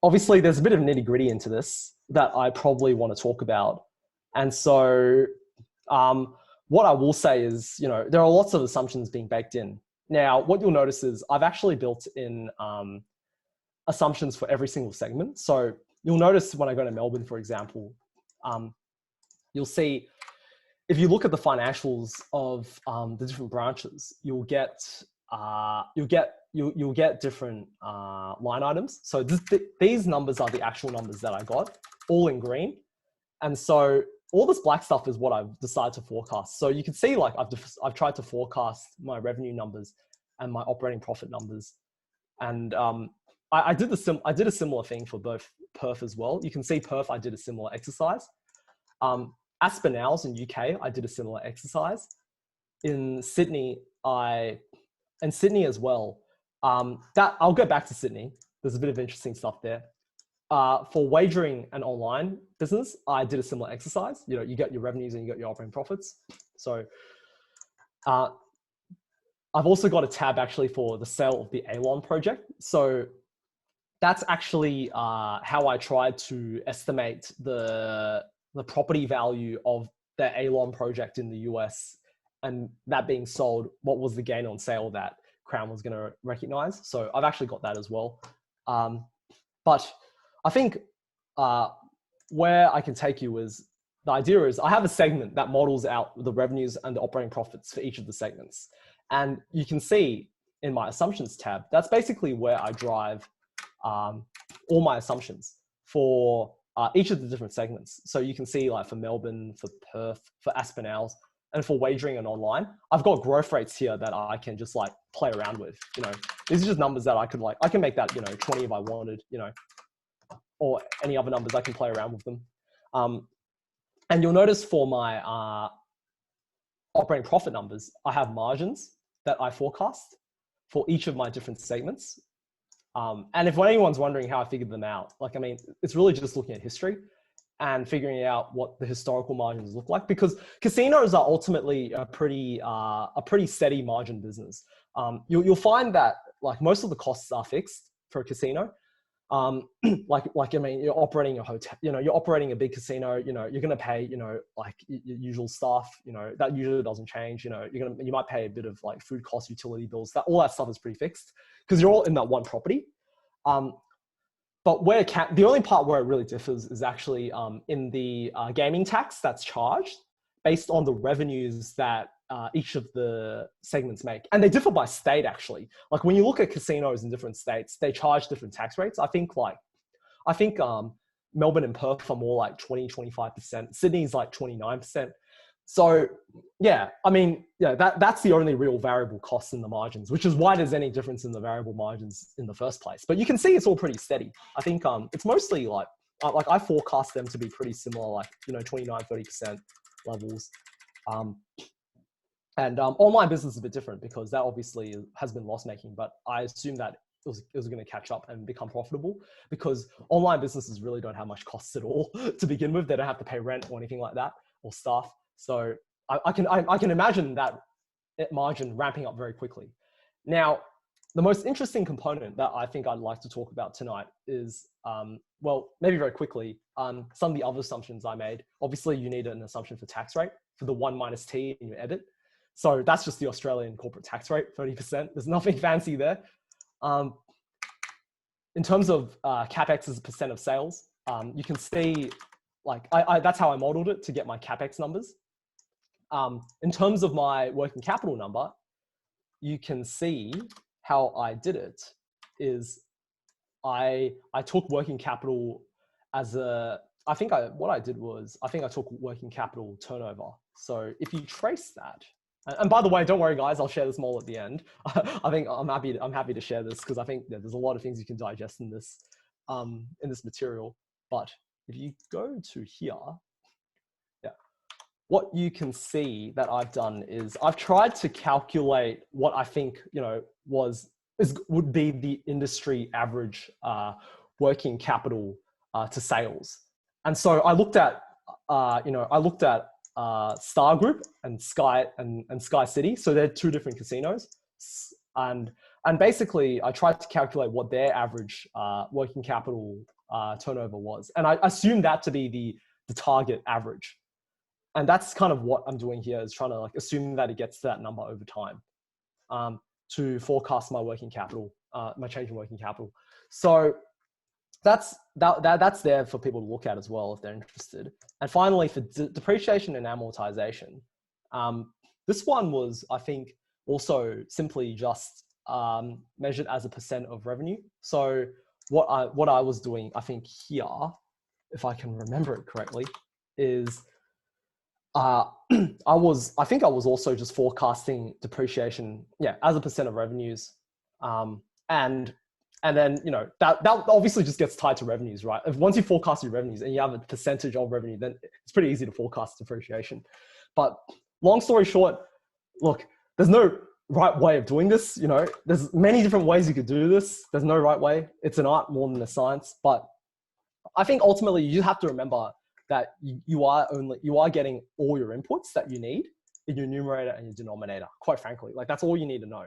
Obviously, there's a bit of nitty gritty into this that I probably want to talk about. And so what I will say is, there are lots of assumptions being baked in. Now, what you'll notice is I've actually built in assumptions for every single segment. So you'll notice when I go to Melbourne, for example, you'll see, if you look at the financials of the different branches, you'll get you'll get different line items. So these numbers are the actual numbers that I got, all in green. And so all this black stuff is what I've decided to forecast. So you can see, like, I've tried to forecast my revenue numbers and my operating profit numbers. And I did a similar thing for both Perth as well. You can see Perth, I did a similar exercise. Aspinalls in UK, I did a similar exercise. In Sydney, and Sydney as well. That I'll go back to Sydney. There's a bit of interesting stuff there. For wagering and online business, I did a similar exercise. You know, you get your revenues and you get your operating profits. So I've also got a tab actually for the sale of the Alon project. So that's actually how I tried to estimate the property value of the Alon project in the US, and that being sold, what was the gain on sale that Crown was going to recognize. So I've actually got that as well. But I think where I can take you is, the idea is I have a segment that models out the revenues and the operating profits for each of the segments. And you can see in my assumptions tab, that's basically where I drive all my assumptions for each of the different segments. So you can see, like, for Melbourne, for Perth, for Aspinalls, and for wagering and online, I've got growth rates here that I can just, like, play around with. You know, these are just numbers that I can make that, 20 if I wanted, or any other numbers, I can play around with them. And you'll notice for my operating profit numbers, I have margins that I forecast for each of my different segments. And if anyone's wondering how I figured them out, it's really just looking at history and figuring out what the historical margins look like, because casinos are ultimately a pretty steady margin business. You'll find that, like, most of the costs are fixed for a casino. You're operating a hotel, you're operating a big casino, you're going to pay, like your usual stuff, that usually doesn't change. You might pay a bit of, like, food costs, utility bills, all that stuff is pretty fixed because you're all in that one property. But the only part where it really differs is actually in the gaming tax that's charged based on the revenues that each of the segments make. And they differ by state, actually. Like, when you look at casinos in different states, they charge different tax rates. I think Melbourne and Perth are more like 20-25%. Sydney's like 29%. So yeah, that's the only real variable cost in the margins, which is why there's any difference in the variable margins in the first place. But you can see it's all pretty steady. I think it's mostly like I forecast them to be pretty similar, like 29-30% levels. And online business is a bit different because that obviously has been loss making, but I assume that it was going to catch up and become profitable because online businesses really don't have much costs at all to begin with. They don't have to pay rent or anything like that, or staff. So I can imagine that margin ramping up very quickly. Now, the most interesting component that I think I'd like to talk about tonight is, maybe very quickly, some of the other assumptions I made. Obviously, you need an assumption for tax rate for the 1 minus T in your EBIT. So that's just the Australian corporate tax rate, 30%. There's nothing fancy there. In terms of CapEx as a percent of sales, you can see, like, that's how I modeled it to get my CapEx numbers. In terms of my working capital number, you can see how I did it is I took working capital as I think I took working capital turnover. So if you trace that, and by the way, don't worry guys, I'll share this more at the end. I think I'm happy to share this because I think there's a lot of things you can digest in this material. But if you go to here, what you can see that I've done is I've tried to calculate what I think would be the industry average working capital to sales. And so I looked at Star Group and Sky City. So they're two different casinos, and basically I tried to calculate what their average working capital turnover was, and I assumed that to be the target average. And that's kind of what I'm doing here, is trying to, like, assume that it gets to that number over time to forecast my working capital, my change in working capital. So that's there for people to look at as well if they're interested. And finally, for depreciation and amortization, this one was, I think, also simply just measured as a percent of revenue. So what I was doing, I think here, if I can remember it correctly, is I think I was also just forecasting depreciation, as a percent of revenues, and then that obviously just gets tied to revenues, right? If once you forecast your revenues and you have a percentage of revenue, then it's pretty easy to forecast depreciation. But long story short, look, there's no right way of doing this. There's many different ways you could do this. There's no right way. It's an art more than a science. But I think ultimately you have to remember that you are getting all your inputs that you need in your numerator and your denominator. Quite frankly, like that's all you need to know.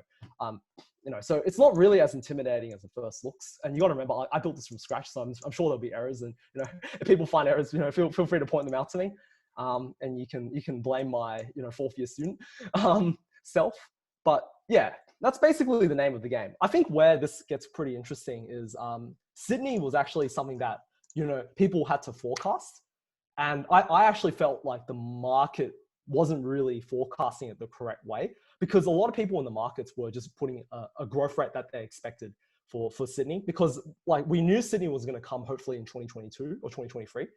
So it's not really as intimidating as it first looks. And you got to remember, I built this from scratch, so I'm sure there'll be errors. And if people find errors, feel free to point them out to me. And you can blame my fourth year student self. But yeah, that's basically the name of the game. I think where this gets pretty interesting is Sydney was actually something that people had to forecast. And I actually felt like the market wasn't really forecasting it the correct way, because a lot of people in the markets were just putting a growth rate that they expected for Sydney, because like we knew Sydney was going to come hopefully in 2022 or 2023.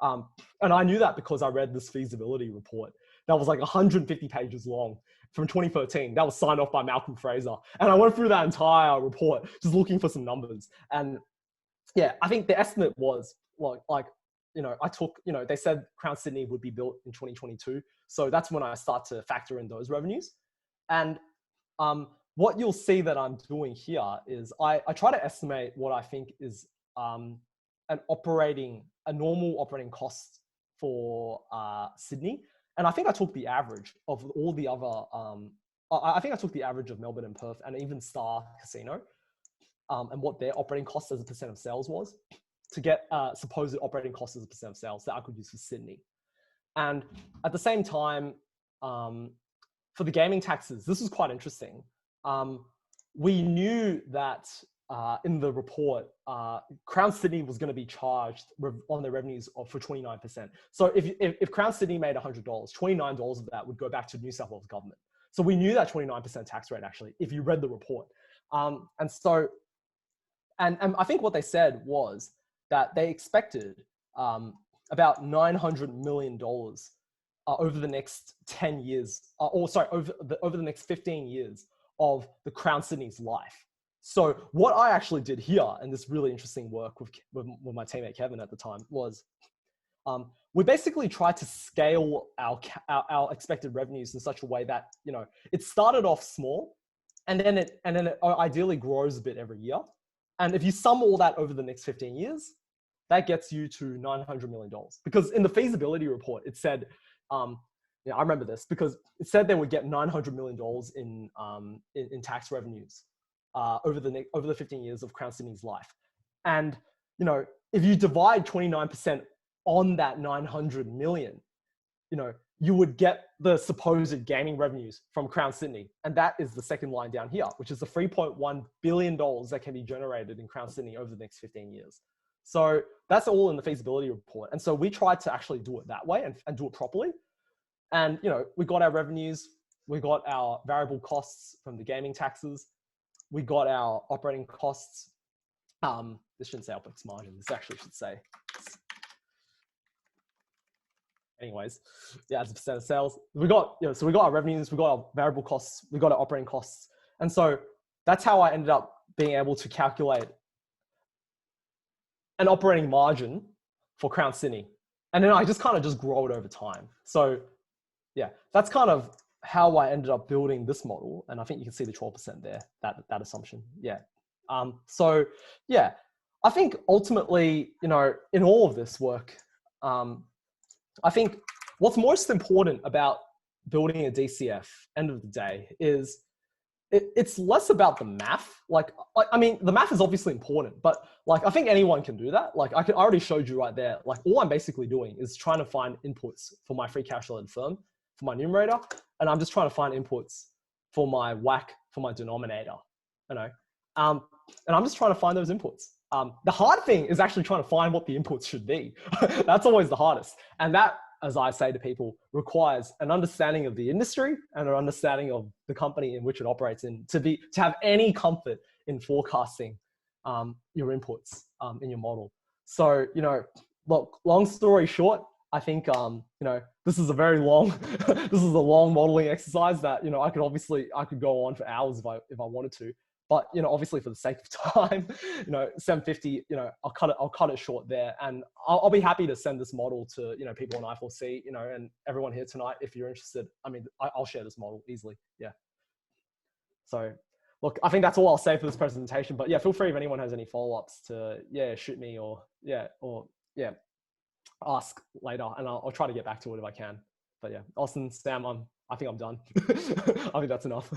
And I knew that because I read this feasibility report that was like 150 pages long from 2013. That was signed off by Malcolm Fraser. And I went through that entire report just looking for some numbers. And yeah, I think the estimate was like I took, they said Crown Sydney would be built in 2022. So that's when I start to factor in those revenues. And what you'll see that I'm doing here is I try to estimate what I think is a normal operating cost for Sydney. And I think I took the average of all the other, I think I took the average of Melbourne and Perth and even Star Casino, and what their operating cost as a percent of sales was, to get supposed operating costs as a percent of sales that I could use for Sydney. And at the same time, for the gaming taxes, this was quite interesting. We knew that in the report, Crown Sydney was going to be charged on their revenues for 29%. So if Crown Sydney made $100, $29 of that would go back to New South Wales government. So we knew that 29% tax rate actually, if you read the report. And I think what they said was that they expected about $900 million over the next 10 years, over the next 15 years of the Crown Sydney's life. So what I actually did here, and this really interesting work with my teammate Kevin at the time, was we basically tried to scale our expected revenues in such a way that it started off small, and then it ideally grows a bit every year. And if you sum all that over the next 15 years, that gets you to $900 million. Because in the feasibility report, it said, I remember this because it said they would get $900 million in tax revenues over the 15 years of Crown Sydney's life. And if you divide 29% on that 900 million, you would get the supposed gaming revenues from Crown Sydney. And that is the second line down here, which is the $3.1 billion that can be generated in Crown Sydney over the next 15 years. So that's all in the feasibility report. And so we tried to actually do it that way and do it properly. And, we got our revenues, we got our variable costs from the gaming taxes, we got our operating costs. This shouldn't say OPEX margin, this actually should say. Anyways, yeah, as a percent of sales, we got, so we got our revenues, we got our variable costs, we got our operating costs. And so that's how I ended up being able to calculate an operating margin for Crown Sydney. And then I just kind of grow it over time. So yeah, that's kind of how I ended up building this model. And I think you can see the 12% there, that assumption. Yeah. So yeah, I think ultimately, in all of this work, I think what's most important about building a DCF, end of the day, is it's less about the math. I mean, the math is obviously important, but I think anyone can do that. I already showed you right there. All I'm basically doing is trying to find inputs for my free cash flow firm, for my numerator, and I'm just trying to find inputs for my WACC, for my denominator, and I'm just trying to find those inputs. The hard thing is actually trying to find what the inputs should be. That's always the hardest. And that as I say to people, requires an understanding of the industry and an understanding of the company in which it operates in to have any comfort in forecasting your inputs in your model. So, look, long story short, I think, this is a very long, this is a long modeling exercise that, I could go on for hours if I wanted to, but, obviously for the sake of time, 750, I'll cut it short there, and I'll be happy to send this model to, people in I4C, and everyone here tonight, if you're interested. I mean, I'll share this model easily. Yeah. So look, I think that's all I'll say for this presentation, but yeah, feel free if anyone has any follow-ups to, shoot me or ask later, and I'll try to get back to it if I can. But yeah, Austin, Sam, I think I'm done. I think that's enough.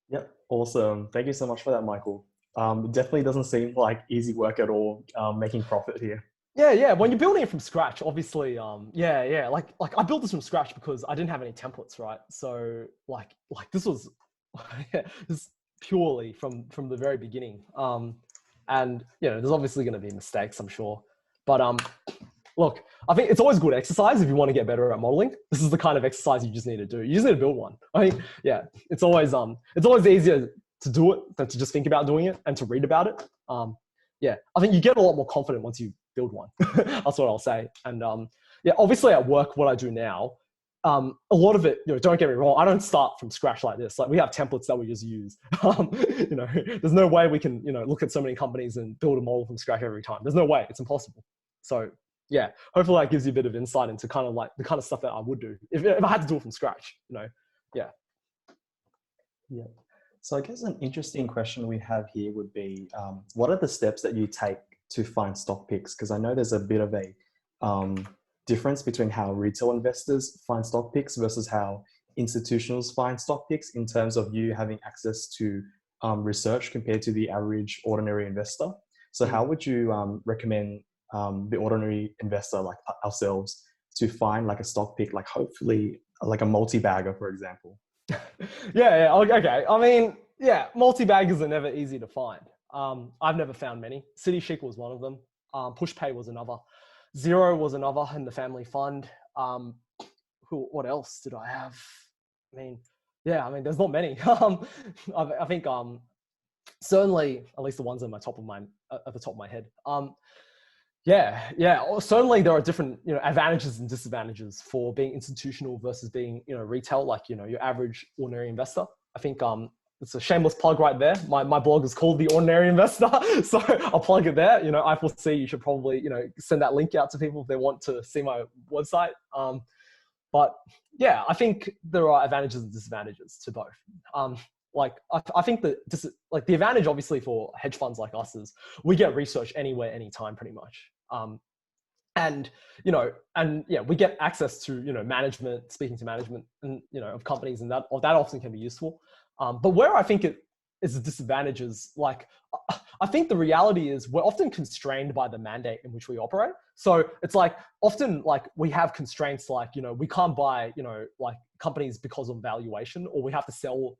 Yep, awesome. Thank you so much for that, Michael. It definitely doesn't seem like easy work at all, making profit here. Yeah. When you're building it from scratch, obviously, like I built this from scratch because I didn't have any templates, right? So like this was this purely from the very beginning. And there's obviously going to be mistakes, I'm sure. But look, I think it's always good exercise if you want to get better at modeling. This is the kind of exercise you just need to do. You just need to build one. I think, it's always easier to do it than to just think about doing it and to read about it. I think you get a lot more confident once you build one. That's what I'll say. And obviously at work, what I do now, a lot of it, don't get me wrong, I don't start from scratch like this. Like we have templates that we just use. There's no way we can, look at so many companies and build a model from scratch every time. There's no way, it's impossible. So yeah, hopefully that gives you a bit of insight into kind of like the kind of stuff that I would do if I had to do it from scratch, Yeah. So I guess an interesting question we have here would be, what are the steps that you take to find stock picks? Because I know there's a bit of a difference between how retail investors find stock picks versus how institutionals find stock picks in terms of you having access to research compared to the average ordinary investor. So how would you recommend the ordinary investor like ourselves to find like a stock pick, like hopefully like a multi-bagger, for example? Okay. I mean, multi-baggers are never easy to find. I've never found many. City Chic was one of them. PushPay was another. Zero was another in the family fund. What else did I have? I mean, there's not many. I think certainly at least the ones at the top of my head. Certainly there are different, advantages and disadvantages for being institutional versus being, retail, like, your average ordinary investor. I think it's a shameless plug right there. My blog is called The Ordinary Investor. So I'll plug it there. I4C, you should probably, send that link out to people if they want to see my website. But yeah, I think there are advantages and disadvantages to both. I think that this is like the advantage obviously for hedge funds like us is we get research anywhere, anytime pretty much. We get access to, management, speaking to management and, of companies, and that often can be useful. But where I think it is a disadvantage is like, I think the reality is we're often constrained by the mandate in which we operate. So it's like often like we have constraints like, we can't buy, like companies because of valuation, or we have to sell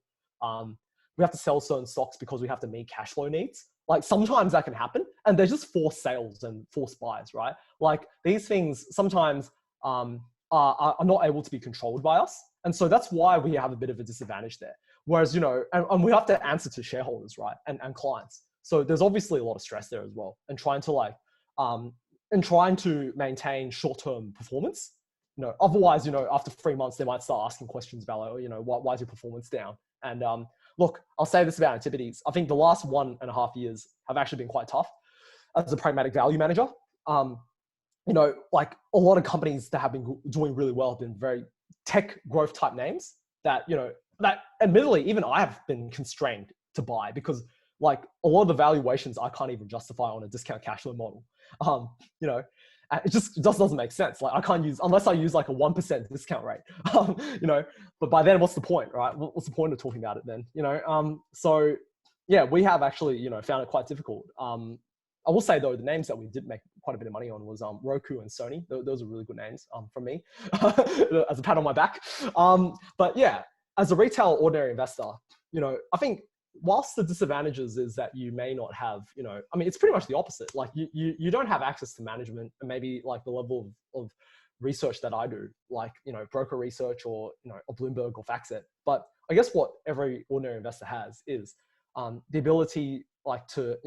certain stocks because we have to meet cash flow needs. Like sometimes that can happen, and they're just forced sales and forced buys, right? Like these things sometimes are not able to be controlled by us. And so that's why we have a bit of a disadvantage there. Whereas, and we have to answer to shareholders, right? And clients. So there's obviously a lot of stress there as well. And trying to maintain short-term performance. Otherwise, after 3 months, they might start asking questions about, like, why is your performance down? And look, I'll say this about Antipodes. I think the last 1.5 years have actually been quite tough as a pragmatic value manager. Like a lot of companies that have been doing really well have been very tech growth type names that, that admittedly, even I have been constrained to buy because like a lot of the valuations I can't even justify on a discount cash flow model. It just doesn't make sense. Like I can't unless I use like a 1% discount rate, but by then what's the point, right? What's the point of talking about it then, So yeah, we have actually, found it quite difficult. I will say though, the names that we did make quite a bit of money on was Roku and Sony. Those are really good names from me as a pat on my back. But yeah, as a retail ordinary investor, I think whilst the disadvantages is that you may not have, I mean, it's pretty much the opposite. Like you don't have access to management and maybe like the level of research that I do, like, broker research or, a Bloomberg or FactSet. But I guess what every ordinary investor has is the ability like to,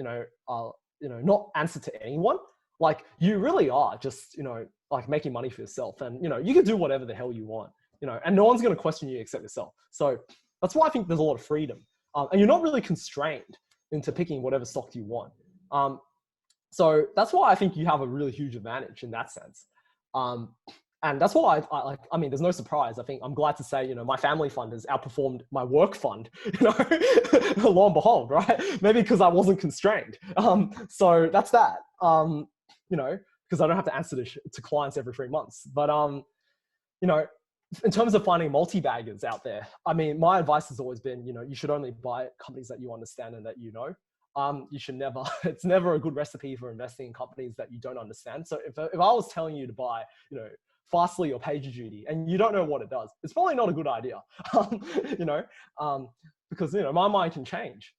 not answer to anyone. Like you really are just, like making money for yourself, and, you can do whatever the hell you want, and no one's going to question you except yourself. So that's why I think there's a lot of freedom, and you're not really constrained into picking whatever stock you want. So that's why I think you have a really huge advantage in that sense. And that's why I mean, there's no surprise. I think I'm glad to say, my family fund has outperformed my work fund, lo and behold, right? Maybe because I wasn't constrained. So that's that, because I don't have to answer to clients every 3 months. But, in terms of finding multi-baggers out there, I mean, my advice has always been, you should only buy companies that you understand and that you know. You should never, it's never a good recipe for investing in companies that you don't understand. So if I was telling you to buy, Fastly or PagerDuty and you don't know what it does, it's probably not a good idea, because, my mind can change.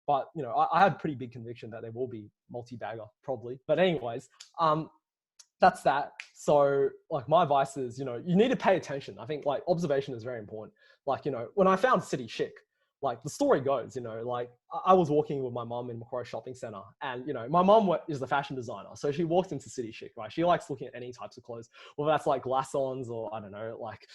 But, I have pretty big conviction that there will be multi-bagger probably. But anyways, that's that. So like my advice is, you need to pay attention. I think like observation is very important. Like, when I found City Chic, like the story goes, like I was walking with my mom in Macquarie Shopping Center, and, my mom is the fashion designer. So she walked into City Chic, right? She likes looking at any types of clothes, whether that's like glass-ons or I don't know, like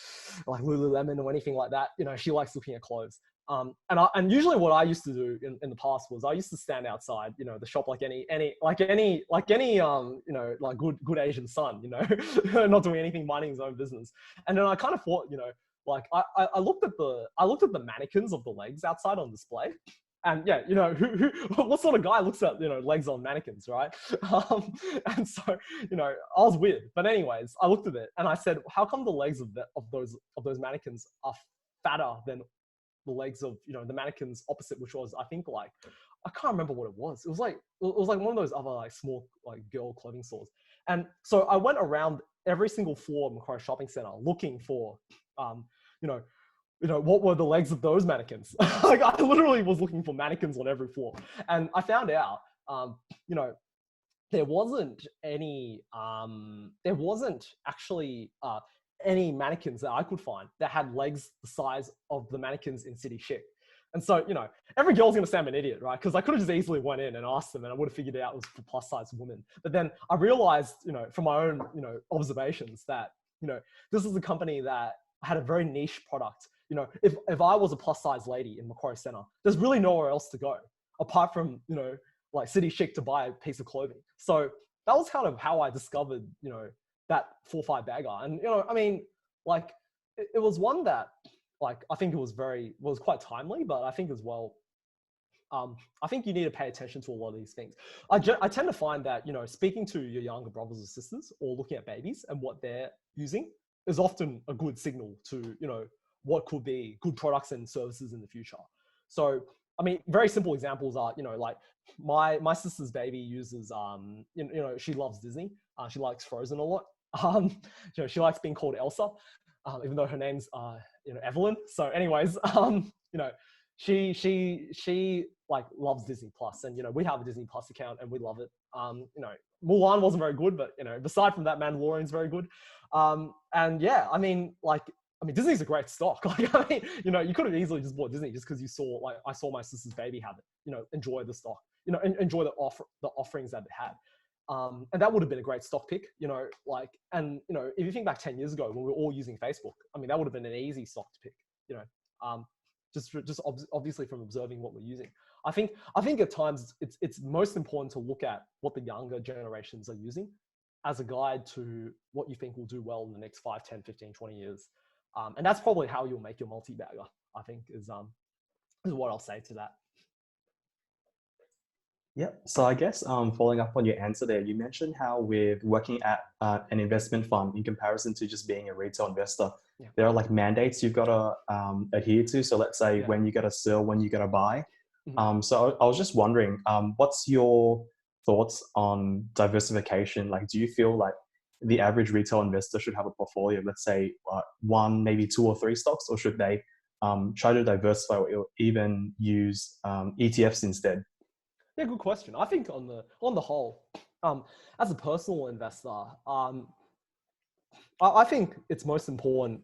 Lululemon or anything like that. She likes looking at clothes. And usually what I used to do in the past was I used to stand outside, the shop like any good Asian son, not doing anything, minding his own business. And then I kind of thought, like I looked at the mannequins of the legs outside on display, and yeah, what sort of guy looks at, legs on mannequins, right? And so, I was weird, but anyways, I looked at it and I said, how come the legs of those mannequins are fatter than the legs of, the mannequins opposite, which was, I think, like, I can't remember what it was. It was like one of those other like small like girl clothing stores. And so I went around every single floor of Macquarie Shopping Center looking for, what were the legs of those mannequins? Like I literally was looking for mannequins on every floor, and I found out, there wasn't actually any mannequins that I could find that had legs the size of the mannequins in City Chic. And so, every girl's going to say I'm an idiot, right? Because I could have just easily went in and asked them and I would have figured it out it was for plus size women. But then I realized, from my own, observations that, this is a company that had a very niche product. If I was a plus size lady in Macquarie Center, there's really nowhere else to go apart from, like City Chic to buy a piece of clothing. So that was kind of how I discovered, that 4-5 bagger. And, I mean, like it was one that, like, I think it was quite timely, but I think as well, I think you need to pay attention to a lot of these things. I tend to find that, speaking to your younger brothers or sisters or looking at babies and what they're using is often a good signal to, what could be good products and services in the future. So, I mean, very simple examples are, like my sister's baby uses, she loves Disney. She likes Frozen a lot. She likes being called Elsa, even though her name's, Evelyn. So anyways, she like loves Disney Plus, and, we have a Disney Plus account and we love it. Mulan wasn't very good, but, aside from that, Mandalorian's very good. And yeah, I mean, Disney's a great stock. Like, you could have easily just bought Disney just because you saw, like, I saw my sister's baby have it, enjoy the stock, enjoy the offerings that it had. And that would have been a great stock pick, if you think back 10 years ago when we were all using Facebook, I mean, that would have been an easy stock to pick, just obviously from observing what we're using. I think at times it's most important to look at what the younger generations are using as a guide to what you think will do well in the next 5, 10, 15, 20 years. And that's probably how you'll make your multi-bagger, I think, is what I'll say to that. Yeah. So I guess following up on your answer there, you mentioned how with working at an investment fund in comparison to just being a retail investor, there are like mandates you've got to adhere to. So let's say when you got to sell, when you got to buy. Mm-hmm. So I was just wondering, what's your thoughts on diversification? Like, do you feel like the average retail investor should have a portfolio of, let's say, 1, maybe 2 or 3 stocks, or should they try to diversify or even use ETFs instead? Yeah, good question. I think on the whole, as a personal investor, I think it's most important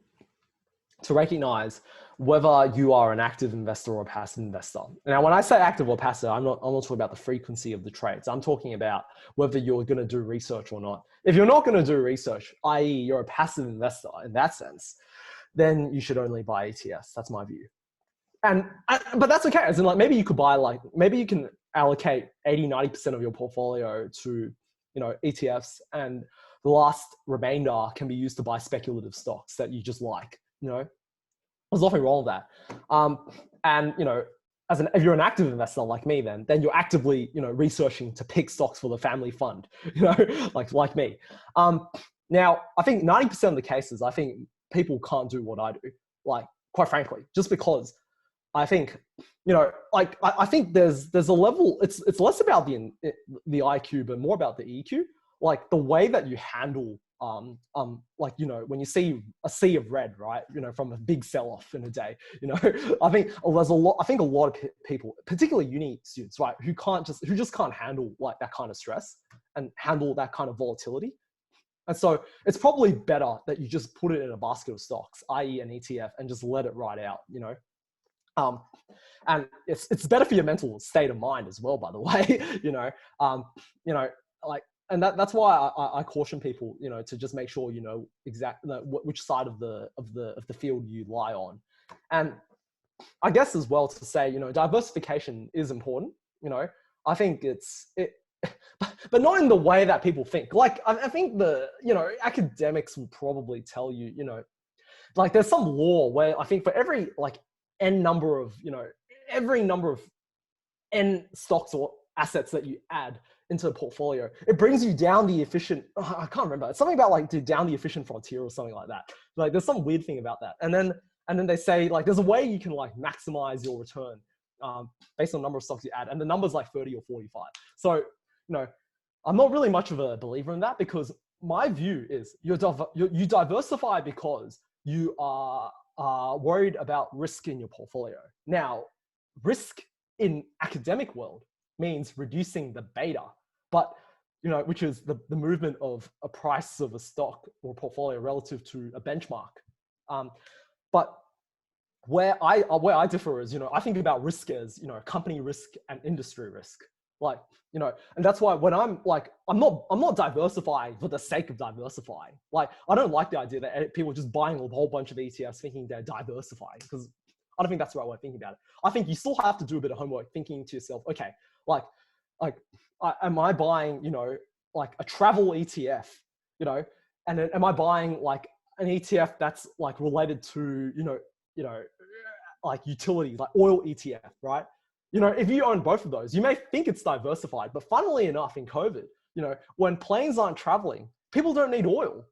to recognize whether you are an active investor or a passive investor. Now, when I say active or passive, I'm not talking about the frequency of the trades. I'm talking about whether you're going to do research or not. If you're not going to do research, i.e. you're a passive investor in that sense, then you should only buy ETFs. That's my view. But that's okay. As in, like, maybe you could buy, like, maybe you can allocate 80-90% of your portfolio to, ETFs, and the last remainder can be used to buy speculative stocks that you just like. There's nothing wrong with that. And if you're an active investor like me, then you're actively, researching to pick stocks for the family fund, like me. Now, I think 90% of the cases, I think people can't do what I do, like, quite frankly, just because I think, I think there's a level, it's less about the IQ, but more about the EQ, like the way that you handle, when you see a sea of red, right, from a big sell-off in a day, I think a lot of people, particularly uni students, right, who just can't handle, like, that kind of stress and handle that kind of volatility. And so it's probably better that you just put it in a basket of stocks, i.e. an ETF, and just let it ride out, and it's better for your mental state of mind as well, by the way, and that's why I caution people, to just make sure exactly which side of the field you lie on. And I guess as well to say, diversification is important. I think but not in the way that people think. Like, I think academics will probably tell you, like, there's some law where I think for every, like, n number of, every number of n stocks or assets that you add into a portfolio, it brings you down the efficient, I can't remember. It's something about, like, down the efficient frontier or something like that. Like, there's some weird thing about that. And then they say, like, there's a way you can, like, maximize your return based on the number of stocks you add. And the number's like 30 or 45. So, I'm not really much of a believer in that, because my view is you diversify because you are worried about risk in your portfolio. Now, risk in academic world means reducing the beta, but which is the movement of a price of a stock or portfolio relative to a benchmark. But where I differ is, I think about risk as, company risk and industry risk. Like, and that's why when I'm like, I'm not diversifying for the sake of diversifying. Like, I don't like the idea that people are just buying a whole bunch of ETFs thinking they're diversifying, because I don't think that's the right way of thinking about it. I think you still have to do a bit of homework, thinking to yourself, okay, am I buying, like, a travel ETF, and then am I buying, like, an ETF that's, like, related to, like, utilities, like oil ETF, right? If you own both of those, you may think it's diversified, but funnily enough, in COVID, when planes aren't traveling, people don't need oil,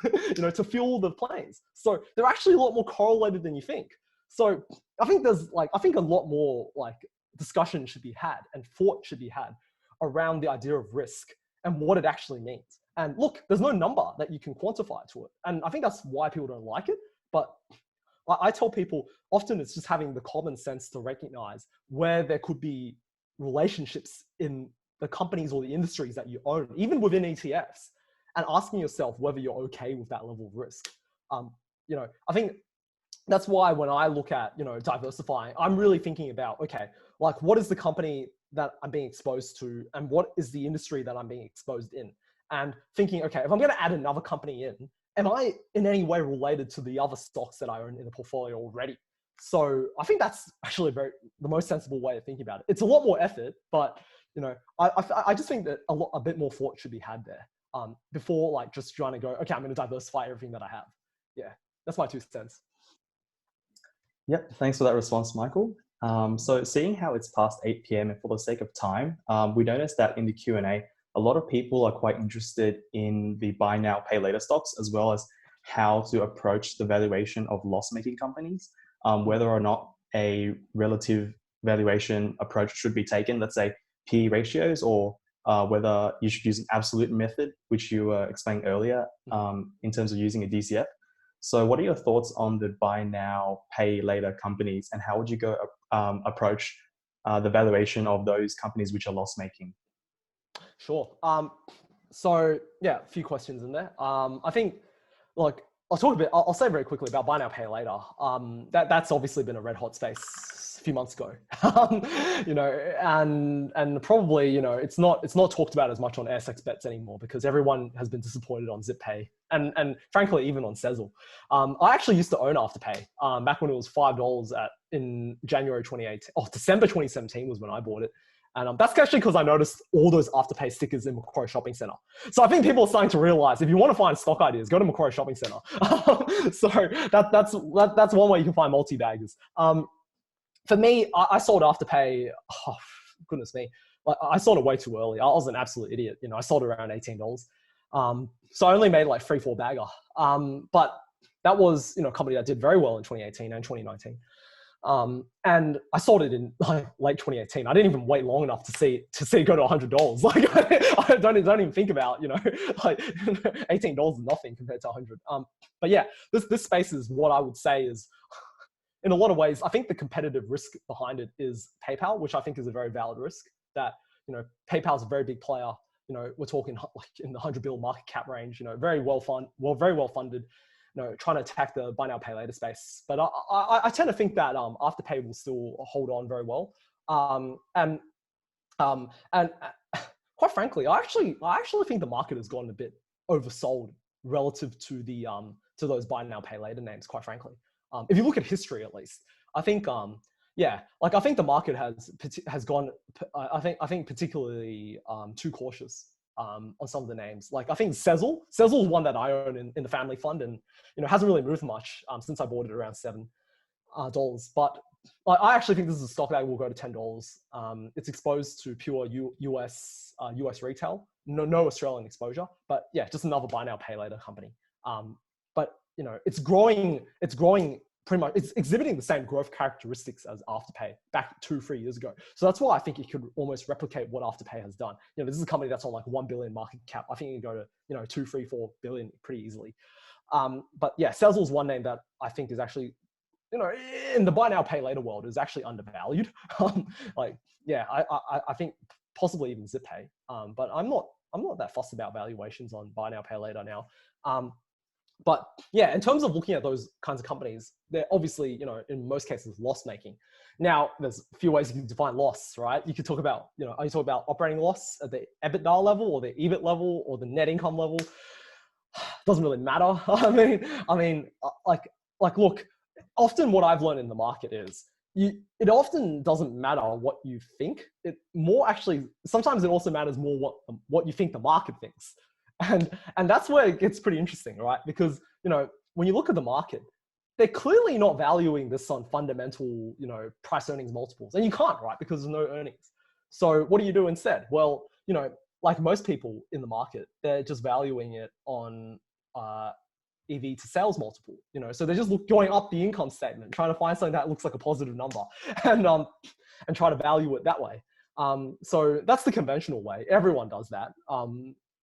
to fuel the planes. So they're actually a lot more correlated than you think. So I think a lot more, like, discussion should be had and thought should be had around the idea of risk and what it actually means. And look, there's no number that you can quantify to it. And I think that's why people don't like it. But I tell people often it's just having the common sense to recognize where there could be relationships in the companies or the industries that you own, even within ETFs, and asking yourself whether you're okay with that level of risk. I think that's why when I look at, diversifying, I'm really thinking about, okay, like, what is the company that I'm being exposed to, and what is the industry that I'm being exposed in? And thinking, okay, if I'm going to add another company in, am I in any way related to the other stocks that I own in the portfolio already? So I think that's actually the most sensible way of thinking about it. It's a lot more effort, but I just think that a bit more thought should be had there before, like, just trying to go, okay, I'm going to diversify everything that I have. Yeah, that's my 2 cents. Yep, thanks for that response, Michael. So seeing how it's past 8 p.m. and for the sake of time, we noticed that in the Q&A, a lot of people are quite interested in the buy now, pay later stocks, as well as how to approach the valuation of loss-making companies, whether or not a relative valuation approach should be taken, let's say PE ratios, or whether you should use an absolute method, which you were explaining earlier, in terms of using a DCF. So what are your thoughts on the buy now, pay later companies, and how would you go approach the valuation of those companies which are loss making? Sure. So yeah, a few questions in there. I think, like, I'll talk a bit. I'll say very quickly about buy now, pay later. That's obviously been a red hot space a few months ago. You know, and probably, you know, it's not talked about as much on ASX bets anymore because everyone has been disappointed on ZipPay and frankly even on Sezzle. I actually used to own Afterpay back when it was $5 in January 2018. Oh, December 2017 was when I bought it. And that's actually because I noticed all those Afterpay stickers in Macquarie Shopping Centre. So I think people are starting to realize if you want to find stock ideas, go to Macquarie Shopping Centre. So that's one way you can find multi-baggers. For me, I sold Afterpay. Oh, goodness me, I sold it way too early. I was an absolute idiot. You know, I sold it around $18. So I only made like 3-4 bagger. But that was, you know, a company that did very well in 2018 and 2019. And I sold it in like late 2018. I didn't even wait long enough to see it go to $100. Like I don't even think about, you know, like $18 is nothing compared to 100. But yeah, this space is what I would say is, in a lot of ways, I think the competitive risk behind it is PayPal, which I think is a very valid risk. That, you know, PayPal's a very big player. You know, we're talking like in the 100 billion market cap range. You know, very well funded. You know, trying to attack the buy now, pay later space. But I tend to think that Afterpay will still hold on very well. And quite frankly, I actually think the market has gotten a bit oversold relative to the to those buy now, pay later names. Quite frankly, if you look at history, at least, I think yeah, like I think the market has gone. I think particularly too cautious on some of the names. Like I think Sezzle is one that I own in the family fund, and you know hasn't really moved much since I bought it around $7. But I actually think this is a stock that will go to $10. It's exposed to pure US retail, no Australian exposure. But yeah, just another buy now, pay later company. But you know, it's growing pretty much. It's exhibiting the same growth characteristics as Afterpay back 2-3 years ago. So that's why I think it could almost replicate what Afterpay has done. You know, this is a company that's on like 1 billion market cap. I think it can go to, you know, 2, 3, 4 billion pretty easily. But yeah, Sezzle is one name that I think is actually, you know, in the buy now, pay later world is actually undervalued. Like, yeah, I think possibly even ZipPay. But I'm not that fussed about valuations on buy now, pay later now. But yeah, in terms of looking at those kinds of companies, they're obviously, you know, in most cases, loss making. Now, there's a few ways you can define loss, right? You could talk about, you know, are you talking about operating loss at the EBITDA level or the EBIT level or the net income level? Doesn't really matter. I mean, look, often what I've learned in the market is it often doesn't matter what you think. It more actually, sometimes it also matters more what you think the market thinks. And that's where it gets pretty interesting, right? Because, you know, when you look at the market, they're clearly not valuing this on fundamental, you know, price earnings multiples. And you can't, right? Because there's no earnings. So what do you do instead? Well, you know, like most people in the market, they're just valuing it on EV to sales multiple, you know, so they're just going up the income statement, trying to find something that looks like a positive number and try to value it that way. So that's the conventional way. Everyone does that.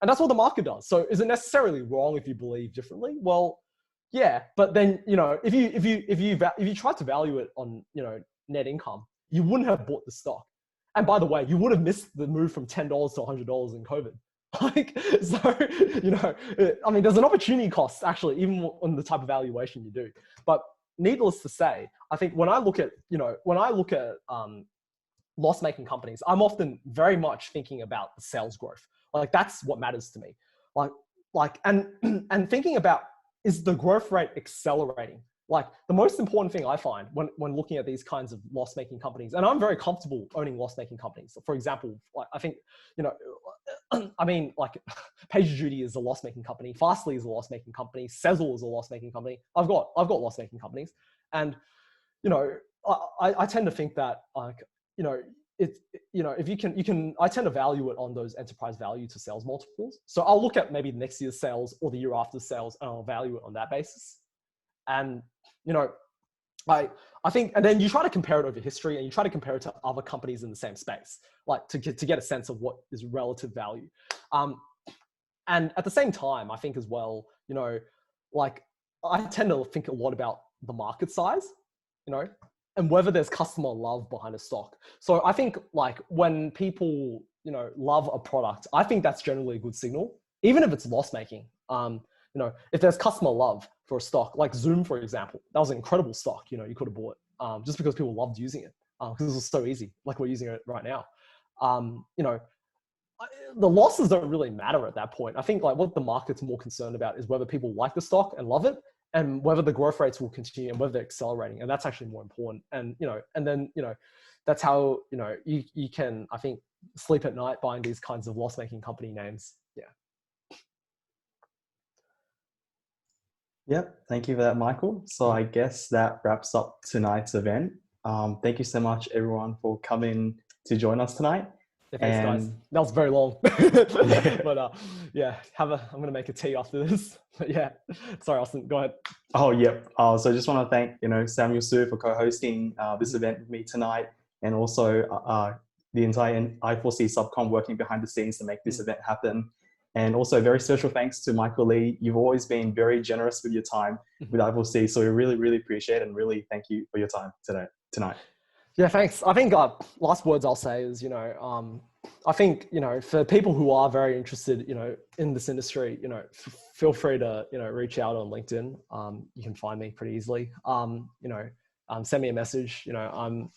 And that's what the market does. So is it necessarily wrong if you believe differently? Well, yeah, but then, you know, if you tried to value it on, you know, net income, you wouldn't have bought the stock. And by the way, you would have missed the move from $10 to $100 in COVID. Like, so, you know, I mean, there's an opportunity cost actually, even on the type of valuation you do. But needless to say, I think when I look at loss-making companies, I'm often very much thinking about the sales growth. Like that's what matters to me. And thinking about, is the growth rate accelerating? Like the most important thing I find when looking at these kinds of loss-making companies, and I'm very comfortable owning loss-making companies. For example, like I think, you know, I mean, like PagerDuty is a loss-making company, Fastly is a loss-making company, Sezzle is a loss-making company. I've got loss-making companies, and you know, I tend to think that, like, you know, if you can, I tend to value it on those enterprise value to sales multiples. So I'll look at maybe next year's sales or the year after sales, and I'll value it on that basis. And you know, I think, and then you try to compare it over history, and you try to compare it to other companies in the same space, like to get a sense of what is relative value. And at the same time, I think as well, you know, like I tend to think a lot about the market size, you know, and whether there's customer love behind a stock. So I think like when people, you know, love a product, I think that's generally a good signal, even if it's loss making. You know, if there's customer love for a stock, like Zoom, for example, that was an incredible stock, you know, you could have bought just because people loved using it because it was so easy, like we're using it right now. You know, the losses don't really matter at that point. I think like what the market's more concerned about is whether people like the stock and love it, and whether the growth rates will continue and whether they're accelerating. And that's actually more important. And, you know, and then, you know, that's how, you know, you can, I think, sleep at night buying these kinds of loss-making company names. Yeah. Yep. Thank you for that, Michael. So I guess that wraps up tonight's event. Thank you so much, everyone, for coming to join us tonight. Yeah, thanks, guys. That was very long. But yeah, I'm going to make a tea after this. But yeah, sorry, Austin, go ahead. Oh, yep. So I just want to thank, you know, Samuel Su for co-hosting this event with me tonight, and also the entire I4C subcom working behind the scenes to make this event happen. And also very special thanks to Michael Lee. You've always been very generous with your time with I4C. So we really, really appreciate it, and really thank you for your time tonight. Yeah, thanks. I think last words I'll say is, you know, I think, you know, for people who are very interested, you know, in this industry, you know, feel free to, you know, reach out on LinkedIn. You can find me pretty easily. You know, send me a message. You know, I'm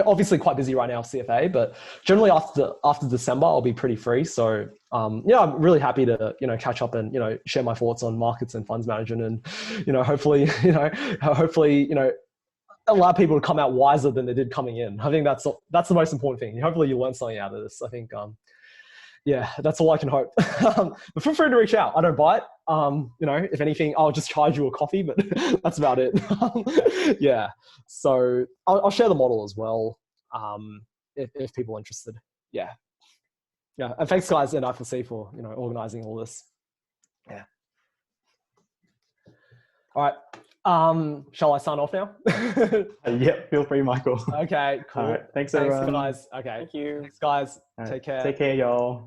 obviously quite busy right now, CFA, but generally after December, I'll be pretty free. So, yeah, I'm really happy to, you know, catch up and, you know, share my thoughts on markets and funds management, and, you know, hopefully, you know, allow people to come out wiser than they did coming in. I think that's the most important thing. Hopefully you learn something out of this. I think, yeah, that's all I can hope. But feel free to reach out. I don't buy it. You know, if anything, I'll just charge you a coffee, but that's about it. Yeah. So I'll share the model as well. If people are interested. Yeah. Yeah. And thanks guys and I4C for, you know, organizing all this. Yeah. All right. Shall I sign off now? Yep, feel free, Michael. Okay, cool. All right, thanks everyone. Guys. Okay. Thank you. Thanks, guys. Right, Take care. Take care, y'all.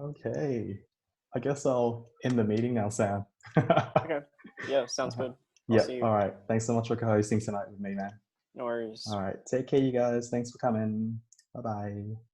Okay. I guess I'll end the meeting now, Sam. Okay. Yeah, sounds good. Yeah. See you. All right. Thanks so much for co-hosting tonight with me, man. No worries. All right. Take care, you guys. Thanks for coming. Bye-bye.